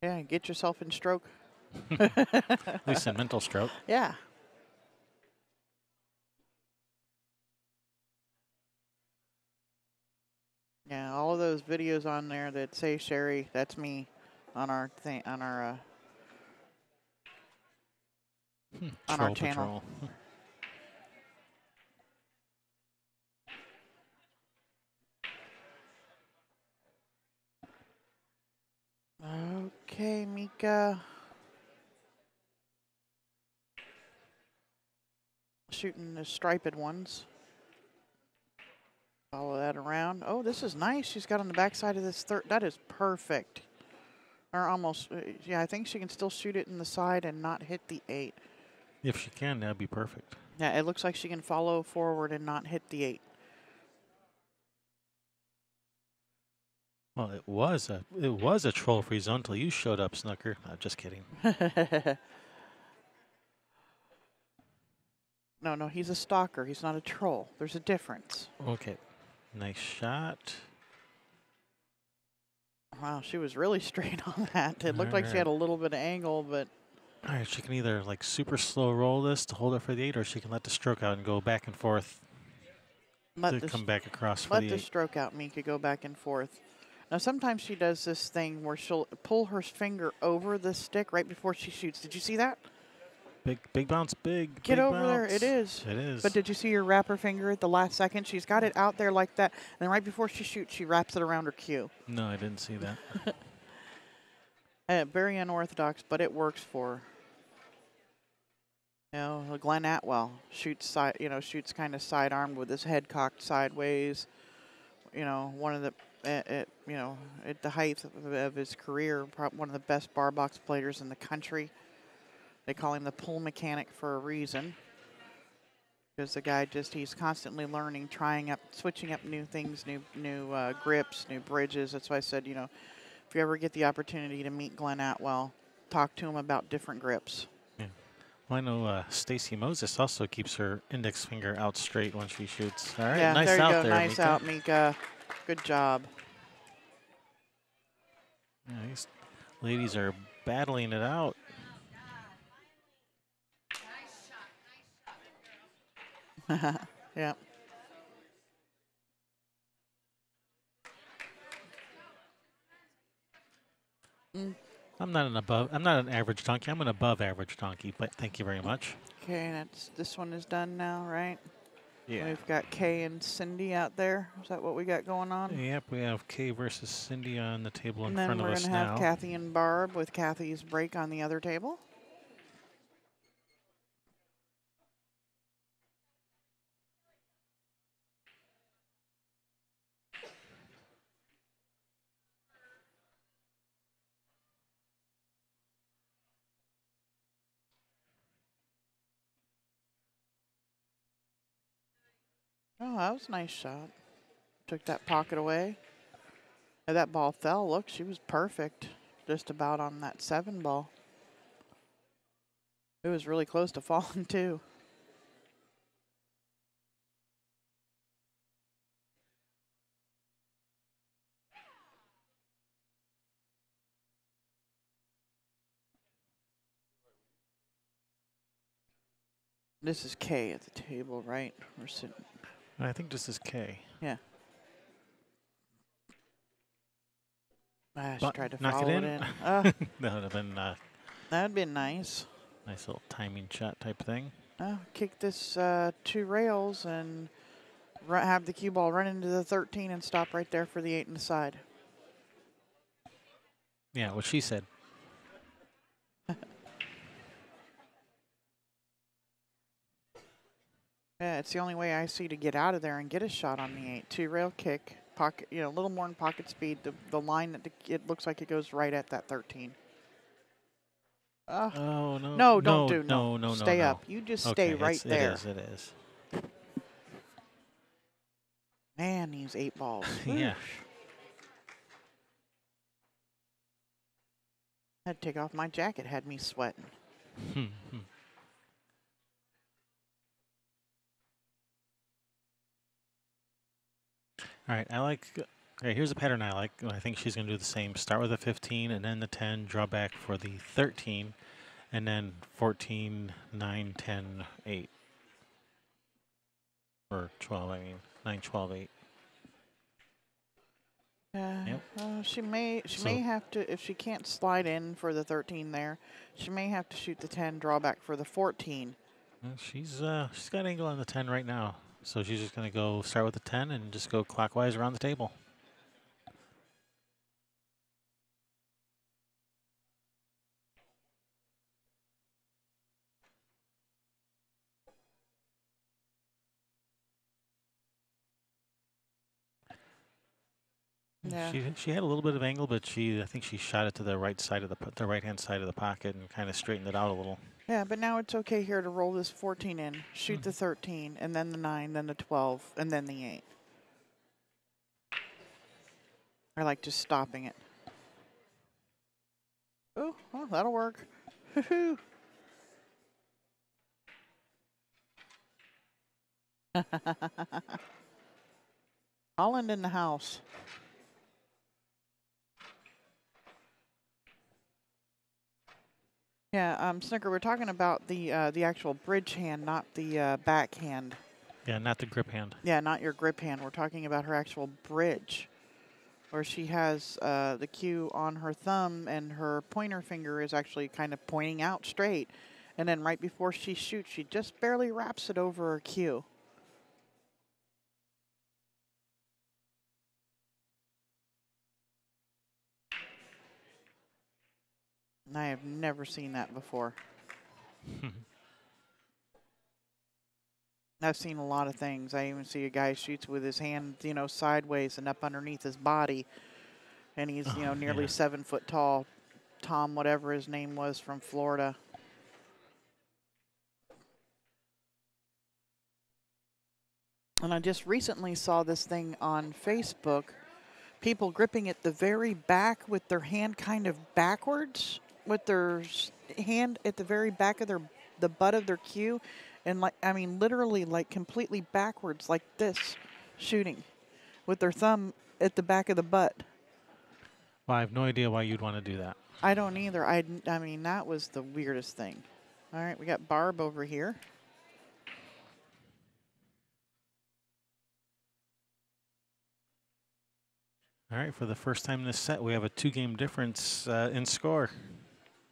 Yeah, get yourself in stroke. At least in mental stroke. Yeah. Yeah, all of those videos on there that say Sherry, that's me on our thing, on our channel. Patrol. Okay, Mika. Shooting the striped ones. Follow that around. Oh, this is nice. She's got on the backside of this third. That is perfect. Or almost. Yeah, I think she can still shoot it in the side and not hit the 8. If she can, that'd be perfect. Yeah, it looks like she can follow forward and not hit the 8. Well, it was a troll-free zone until you showed up, Snooker. No, just kidding. No, he's a stalker. He's not a troll. There's a difference. Okay, nice shot. Wow, she was really straight on that. It looked like she had a little bit of angle, but. All right, she can either like super slow roll this to hold it for the 8, or she can let the stroke out and go back and forth to come back across for the 8. Let the stroke out, Mika, go back and forth. Now, sometimes she does this thing where she'll pull her finger over the stick right before she shoots. Did you see that? Big bounce, big Get over there. bounce. It is. It is. But did you see her wrap her finger at the last second? She's got it out there like that. And then right before she shoots, she wraps it around her cue. No, I didn't see that. Very unorthodox, but it works for her. You know, Glenn Atwell shoots side, shoots kind of sidearm with his head cocked sideways. You know, one of the, at the height of his career, one of the best bar box players in the country. They call him the pull mechanic for a reason. Because the guy he's constantly learning, switching up new things, new grips, new bridges. That's why I said, if you ever get the opportunity to meet Glenn Atwell, talk to him about different grips. Yeah. Well, I know Stacy Moses also keeps her index finger out straight when she shoots. All right, Yeah, nice there you out go. there, Nice Mika. out, Mika. Good job. Yeah, these ladies are battling it out. Yeah. I'm not an average donkey. I'm an above average donkey, but thank you very much. Okay, this one is done now, right? Yeah. We've got Kay and Cindy out there. Is that what we got going on? Yep, we have Kay versus Cindy on the table in And then front of we're us going to have now. Kathy and Barb with Kathy's break on the other table. Oh, that was a nice shot. Took that pocket away. And that ball fell. Look, she was perfect. Just about on that 7 ball. It was really close to falling, too. This is Kay at the table, right? We're sitting. I think this is Kay. Yeah. She tried to knock follow it it in. in. That would have been That'd been nice. nice little timing shot type thing. Kick this 2 rails and have the cue ball run into the 13 and stop right there for the 8 in the side. Yeah, what she said. Yeah, it's the only way I see to get out of there and get a shot on the 8. 2 rail kick, pocket, a little more in pocket speed. The line that it looks like it goes right at that 13. Oh no! No, don't do no. No! Stay up. You just stay right there. It is. Man, these 8 balls. Yeah. Had to take off my jacket. Had me sweating. All right, okay, here's a pattern I like. I think she's going to do the same. Start with a 15 and then the 10, draw back for the 13, and then 14, 9, 10, 8. Or 12, I mean. 9, 12, 8. Yep. She may have to, if she can't slide in for the 13 there, she may have to shoot the 10, draw back for the 14. Well, she's got angle on the 10 right now. So she's just going to go start with the 10 and just go clockwise around the table. Yeah. She had a little bit of angle, but I think she shot it to the right side of the right-hand side of the pocket and kind of straightened it out a little. Yeah, but now it's okay here to roll this 14 in, shoot the 13, and then the 9, then the 12, and then the 8. I like just stopping it. Oh, well, that'll work. Woohoo! Holland in the house. Yeah, Snicker, we're talking about the actual bridge hand, not the backhand. Yeah, not the grip hand. Yeah, not your grip hand. We're talking about her actual bridge. Or she has the cue on her thumb and her pointer finger is actually kind of pointing out straight. And then right before she shoots, she just barely wraps it over her cue. And I have never seen that before. I've seen a lot of things. I even see a guy shoots with his hand, sideways and up underneath his body. And he's, nearly 7 foot tall. Tom, whatever his name was, from Florida. And I just recently saw this thing on Facebook. People gripping at the very back with their hand kind of backwards, with their hand at the very back of the butt of their cue, and literally completely backwards like this, shooting, with their thumb at the back of the butt. Well, I have no idea why you'd want to do that. I don't either. I mean, that was the weirdest thing. All right, we got Barb over here. All right, for the first time in this set, we have a 2-game difference in score.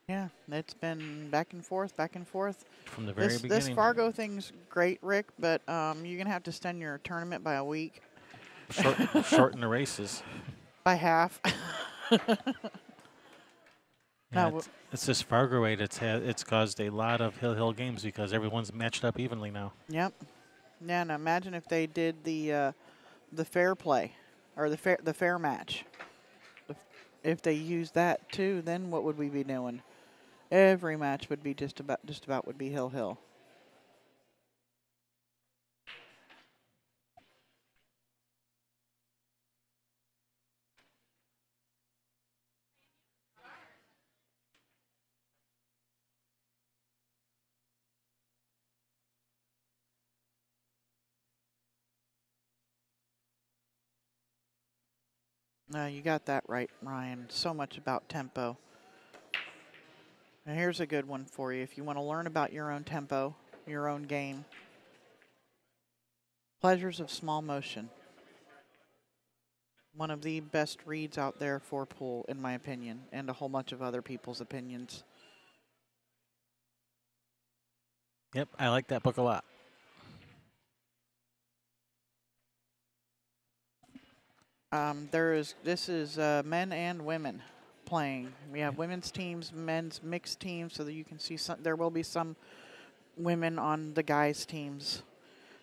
Yeah, it's been back and forth, back and forth. From the very beginning. This Fargo thing's great, Rick, but you're going to have to extend your tournament by a week. Shorten the races. By half. Yeah, it's this Fargo rate. It's caused a lot of hill games because everyone's matched up evenly now. Yep. Yeah, now imagine if they did the fair play or the fair match. If they used that too, then what would we be doing? Every match would be just about would be hill. You got that right, Ryan. So much about tempo. And here's a good one for you. If you want to learn about your own tempo, your own game. Pleasures of Small Motion. One of the best reads out there for pool, in my opinion, and a whole bunch of other people's opinions. Yep, I like that book a lot. This is men and women playing. We have women's teams, men's mixed teams, so that you can see there will be some women on the guys' teams.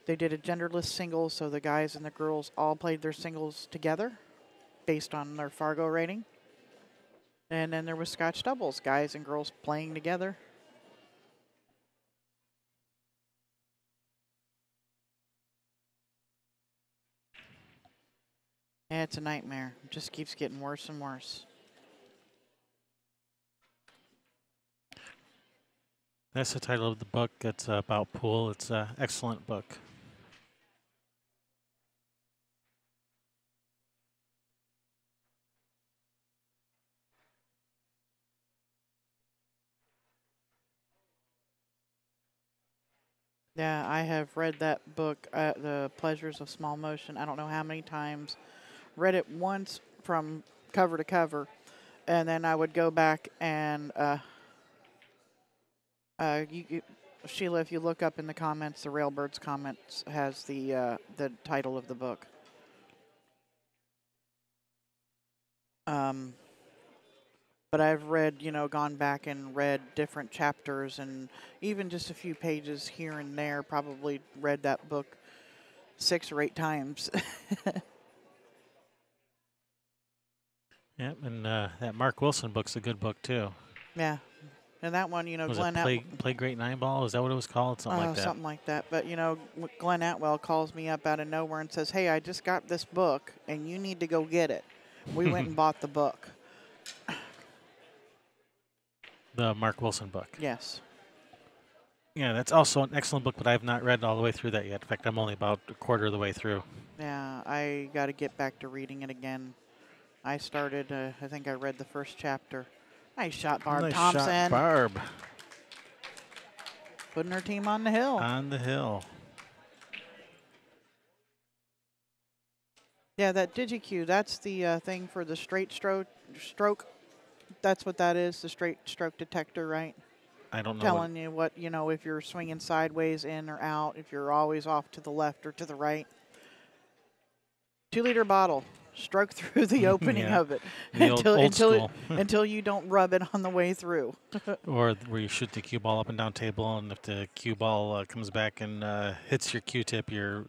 They did a genderless singles, so the guys and the girls all played their singles together based on their Fargo rating. And then there was Scotch doubles, guys and girls playing together. Yeah, it's a nightmare. It just keeps getting worse and worse. That's the title of the book. It's about pool. It's an excellent book. Yeah, I have read that book, The Pleasures of Small Motion. I don't know how many times. Read it once from cover to cover, and then I would go back and Sheila, if you look up in the comments, the Railbirds comments has the title of the book. But I've read, gone back and read different chapters and even just a few pages here and there. Probably read that book 6 or 8 times. Yep, and that Mark Wilson book's a good book too. Yeah, and that one, was Glenn it Play Great 9-Ball? Is that what it was called? Something like that. Something like that. But Glenn Atwell calls me up out of nowhere and says, "Hey, I just got this book, and you need to go get it." We went and bought the book. The Mark Wilson book. Yes. Yeah, that's also an excellent book, but I have not read all the way through that yet. In fact, I'm only about a quarter of the way through. Yeah, I got to get back to reading it again. I started, I think I read the first chapter. Nice shot, Barb nice Thompson. Shot, Barb. Putting her team on the hill. On the hill. Yeah, that DigiQ, that's the thing for the straight stroke. That's what that is, the straight stroke detector, right? I don't know what. Telling you what, if you're swinging sideways in or out, if you're always off to the left or to the right. 2-liter bottle. Stroke through the opening Yeah, of it the old school. until you don't rub it on the way through. Or where you shoot the cue ball up and down table, and if the cue ball comes back and hits your Q-tip, you're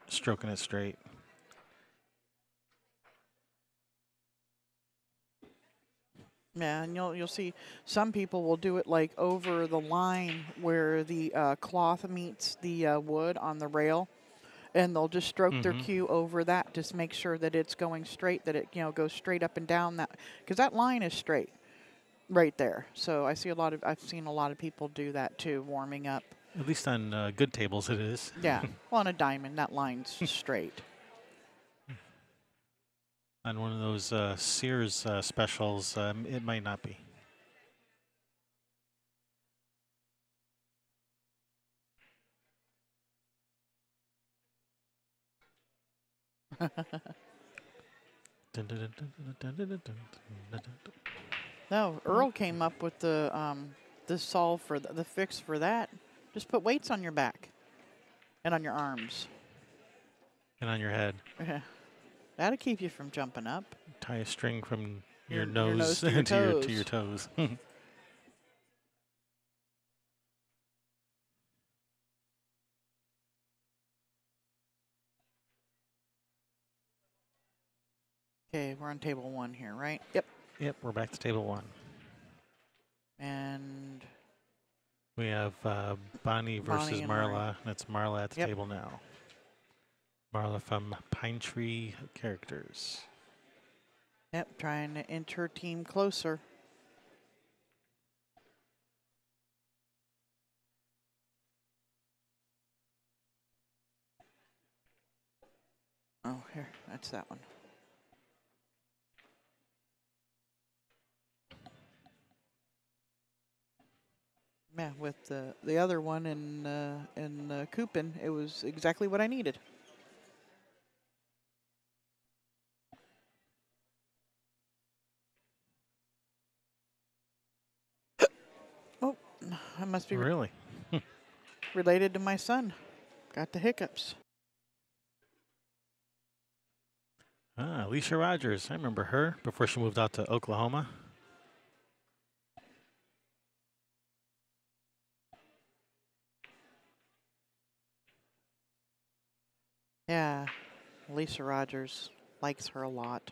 stroking it straight. Yeah, and you'll see some people will do it like over the line where the cloth meets the wood on the rail, and they'll just stroke their cue over that, just make sure that it's going straight, that it goes straight up and down that, because that line is straight right there. So I've seen a lot of people do that too, warming up. At least on good tables, it is. Yeah, well, on a diamond, that line's straight. On one of those Sears specials, it might not be. No, Earl came up with the solve for the fix for that. Just put weights on your back and on your arms. And on your head. That'll keep you from jumping up. Tie a string from your nose nose to your to your toes. Okay, we're on table 1 here, right? Yep. Yep, we're back to table 1. And We have Bonnie versus and Marla. That's Marla at the Yep. table now. Marla from Pine Tree Characters. yep, trying to inch her team closer. Oh, here, that's that one. Yeah, with the other one in Coopin, it was exactly what I needed. Oh, I must be Really? related to my son. Got the hiccups. Alicia Rogers. I remember her before she moved out to Oklahoma. Yeah, Lisa Rogers likes her a lot.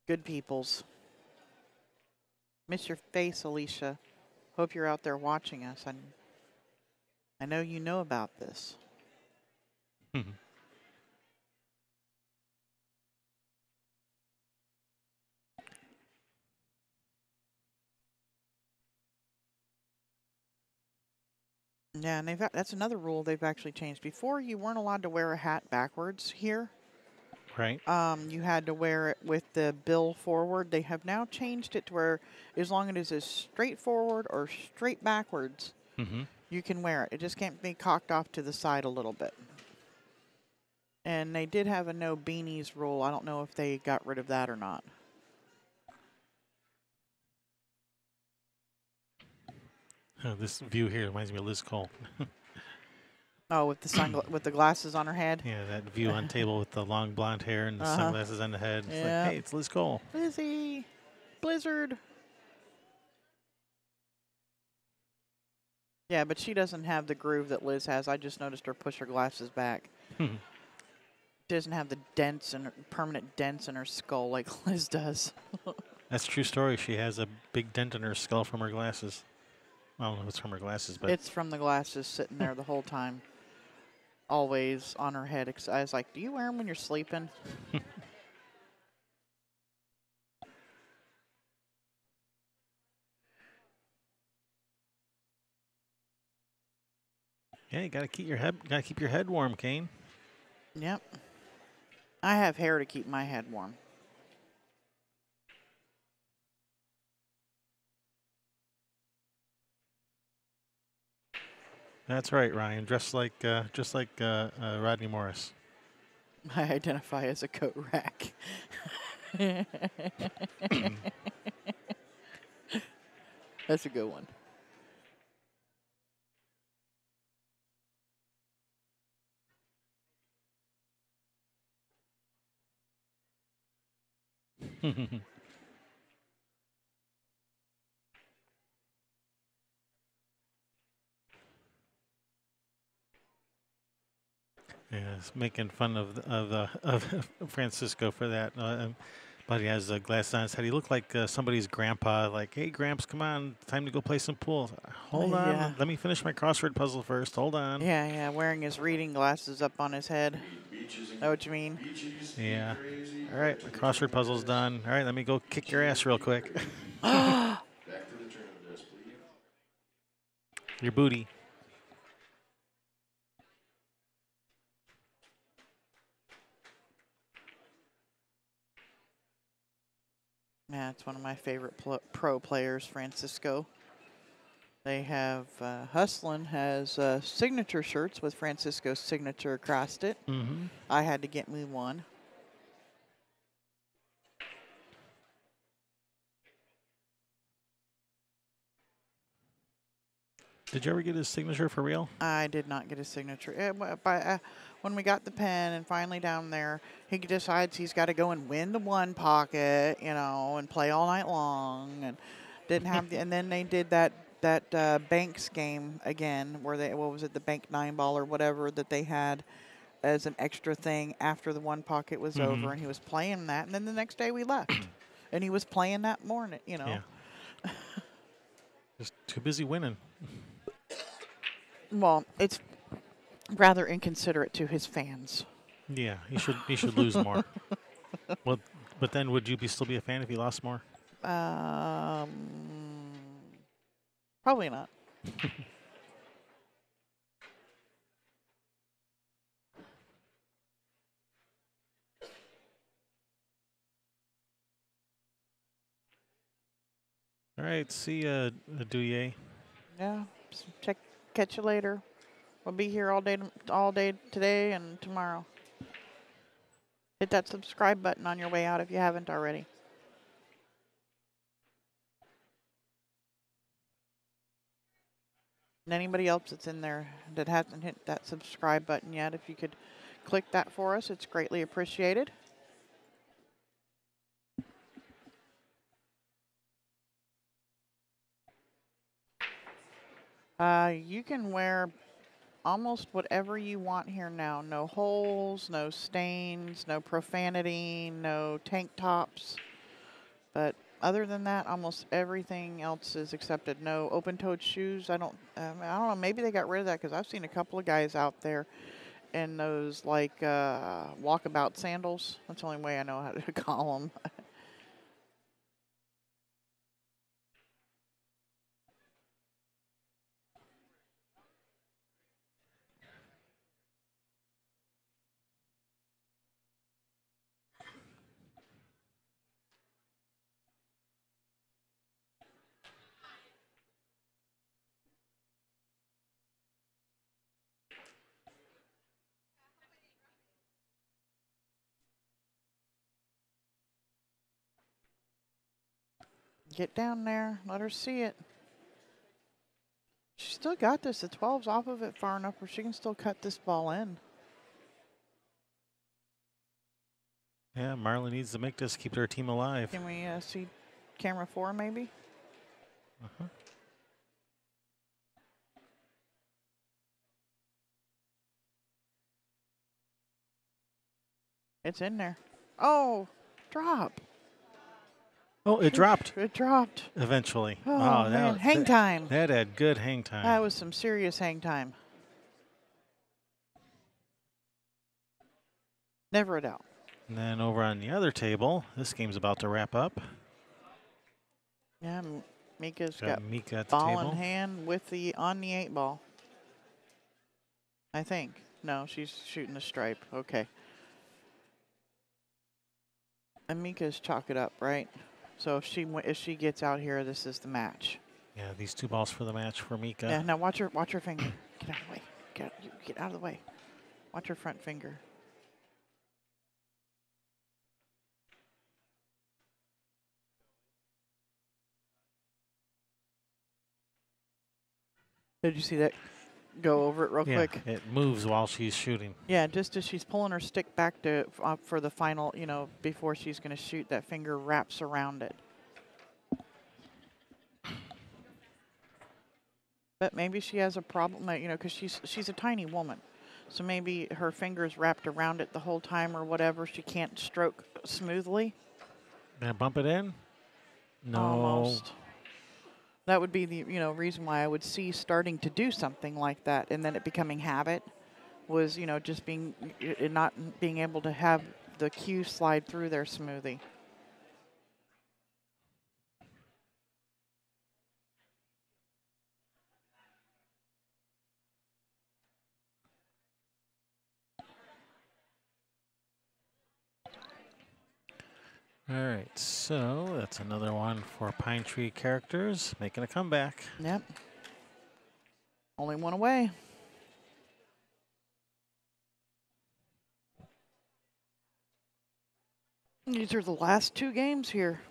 Good peoples. Miss your face, Alicia. Hope you're out there watching us. I know you know about this. Yeah, and that's another rule they've actually changed. Before, you weren't allowed to wear a hat backwards here. Right. You had to wear it with the bill forward. They have now changed it to where as long as it is straight forward or straight backwards, you can wear it. It just can't be cocked off to the side a little bit. And they did have a no beanies rule. I don't know if they got rid of that or not. This view here reminds me of Liz Cole. Oh, with the with the glasses on her head. Yeah, that view on table with the long blonde hair and the sunglasses on the head. It's like, hey, it's Liz Cole. Lizzie, Blizzard. Yeah, but she doesn't have the groove that Liz has. I just noticed her push her glasses back. She doesn't have the dents and permanent dents in her skull like Liz does. That's a true story. She has a big dent in her skull from her glasses. I don't know if it's from her glasses, but it's from the glasses sitting there the whole time. Always on her head. I was like, do you wear them when you're sleeping? yeah, you gotta keep your head warm, Kane. Yep. I have hair to keep my head warm. That's right, Ryan. Just like Rodney Morris. I identify as a coat rack. That's a good one. Yeah, it's making fun of Francisco for that. But he has a glass on his head. He looked like somebody's grandpa. Like, hey, Gramps, come on, time to go play some pool. Hold Yeah. on, let me finish my crossword puzzle first. Hold on. Yeah, yeah, wearing his reading glasses up on his head. Know what you mean? Yeah. All right, my crossword puzzle's done. All right, let me go kick your ass real quick. Your booty. Yeah, it's one of my favorite pro players, Francisco. They have, Hustlin has signature shirts with Francisco's signature across it. Mm-hmm. I had to get me one. Did you ever get his signature for real? I did not get his signature. When we got the pen and finally down there, he decides he's got to go and win the one pocket, and play all night long, and didn't have the. And then they did that Banks game again, where what was it, the Bank 9 ball or whatever that they had as an extra thing after the one pocket was over, and he was playing that. And then the next day we left, and he was playing that morning. Yeah. Just too busy winning. Well, it's rather inconsiderate to his fans. Yeah, he should lose more. Well, but then would you still be a fan if he lost more? Probably not. All right, see ya, Douye. Yeah. Catch you later. We'll be here all day today and tomorrow. Hit that subscribe button on your way out if you haven't already. And anybody else that's in there that hasn't hit that subscribe button yet, if you could click that for us, it's greatly appreciated. You can wear almost whatever you want here now. No holes, no stains, no profanity, no tank tops. But other than that, almost everything else is accepted. No open-toed shoes. I don't know. Maybe they got rid of that because I've seen a couple of guys out there in those like walkabout sandals. That's the only way I know how to call them. Get down there. Let her see it. She still got this. The 12's off of it far enough where she can still cut this ball in. Yeah, Marla needs to make this keep their team alive. Can we see camera 4 maybe? Uh-huh. It's in there. Oh, drop. Oh, it dropped It dropped. eventually. Oh, man. Hang time. That had good hang time. That was some serious hang time. Never a doubt. And then over on the other table, this game's about to wrap up. Yeah, Mika's got Mika at the ball table. in hand with on the 8 ball. I think. No, she's shooting the stripe. Okay. And Mika's chalk it up, right? So if she gets out here, this is the match. Yeah, these 2 balls for the match for Mika. Yeah. Now watch her finger. Get out of the way. Get out of the way. Watch her front finger. Did you see that go over it real Yeah, quick? it moves while she's shooting. Yeah, just as she's pulling her stick back to for the final, before she's going to shoot, that finger wraps around it. But maybe she has a problem, because she's a tiny woman. So maybe her finger's wrapped around it the whole time or whatever. She can't stroke smoothly. Gonna bump it in? No. Almost. That would be the reason why I would see starting to do something like that, and then it becoming habit was just not being able to have the cue slide through there smoothly. All right, so that's another one for Pine Tree Characters making a comeback. Yep. Only one away. These are the last two games here.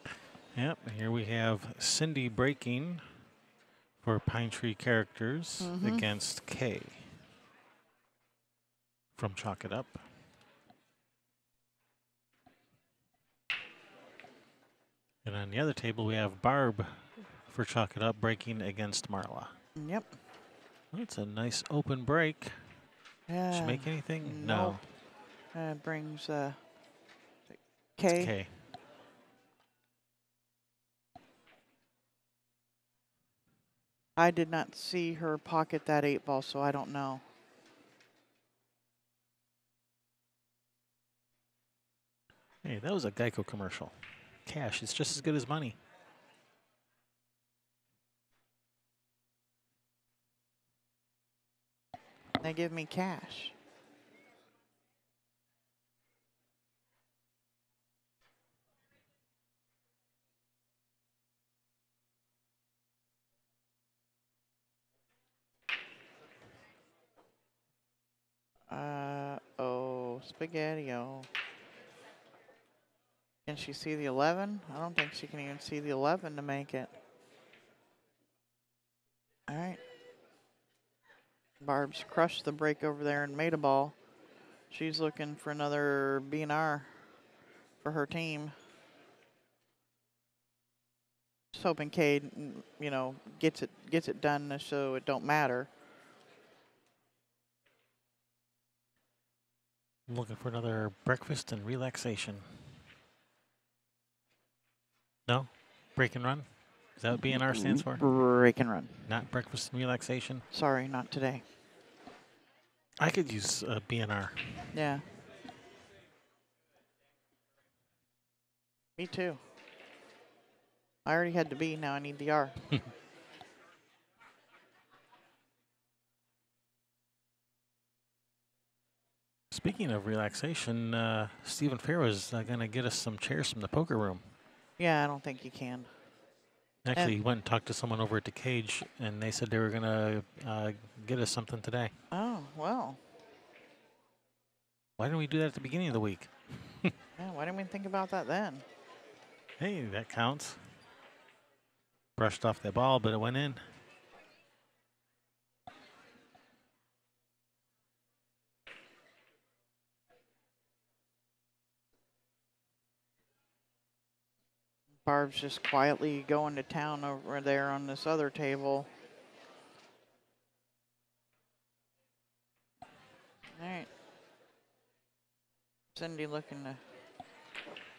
Yep, and here we have Cindy breaking for Pine Tree Characters against Kay from Chalk It Up. And on the other table, we have Barb for Chalk It Up breaking against Marla. Yep. That's a nice open break. Yeah. Did she make anything? Nope. No. Brings It's Kay. Kay. I did not see her pocket that 8-ball, so I don't know. Hey, that was a Geico commercial. Cash, it's just as good as money. They give me cash. Spaghetti-o. Can she see the 11? I don't think she can even see the 11 to make it. All right. Barb's crushed the break over there and made a ball. She's looking for another B&R for her team. Just hoping Cade, gets it done so it don't matter. I'm looking for another breakfast and relaxation. No? Break and run? Is that what B&R stands for? Break and run. Not breakfast and relaxation? Sorry, not today. I could use B&R. Yeah. Me too. I already had the B, now I need the R. Speaking of relaxation, Stephen Fair was going to get us some chairs from the poker room. Yeah, I don't think you can. Actually, he went and talked to someone over at the Cage, and they said they were going to get us something today. Oh, well. Why didn't we do that at the beginning of the week? Yeah, why didn't we think about that then? Hey, that counts. Brushed off that ball, but it went in. Barb's just quietly going to town over there on this other table. All right. Cindy looking to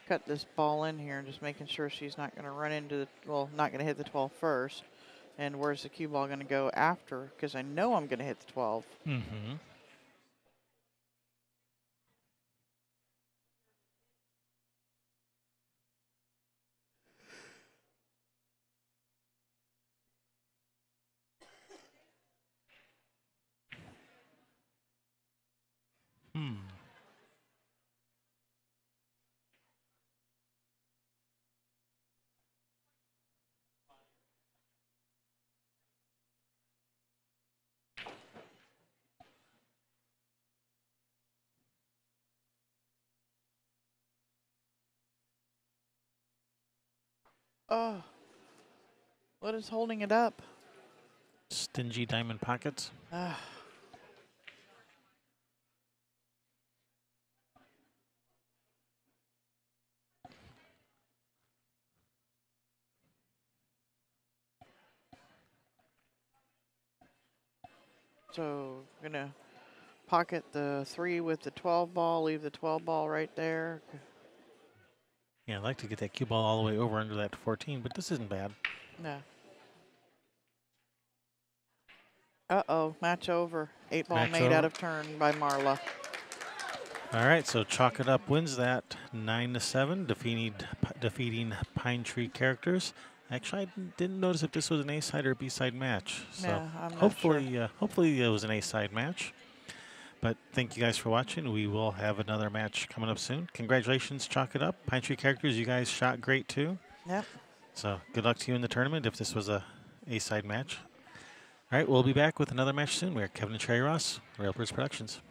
cut this ball in here and just making sure she's not going to run into the, not going to hit the 12 first. And where's the cue ball going to go after? Because I know I'm going to hit the 12. Mm-hmm. Oh, what is holding it up? Stingy diamond pockets. Ah. So, gonna pocket the 3 with the 12 ball, leave the 12 ball right there. Yeah, I'd like to get that cue ball all the way over under that 14, but this isn't bad. No. Uh-oh, match over. 8 ball Match made out over. of turn by Marla. All right, so Chalk It Up wins that 9-7, defeating Pine Tree Characters. Actually, I didn't notice if this was an A-side or B-side match. So Yeah, I'm not hopefully, sure. hopefully it was an A-side match. But thank you guys for watching. We will have another match coming up soon. Congratulations, Chalk It Up. Pine Tree Characters, you guys shot great too. Yep. So good luck to you in the tournament if this was a A-side match. All right, we'll be back with another match soon. We're Kevin and Trey Ross, Railbirds Productions.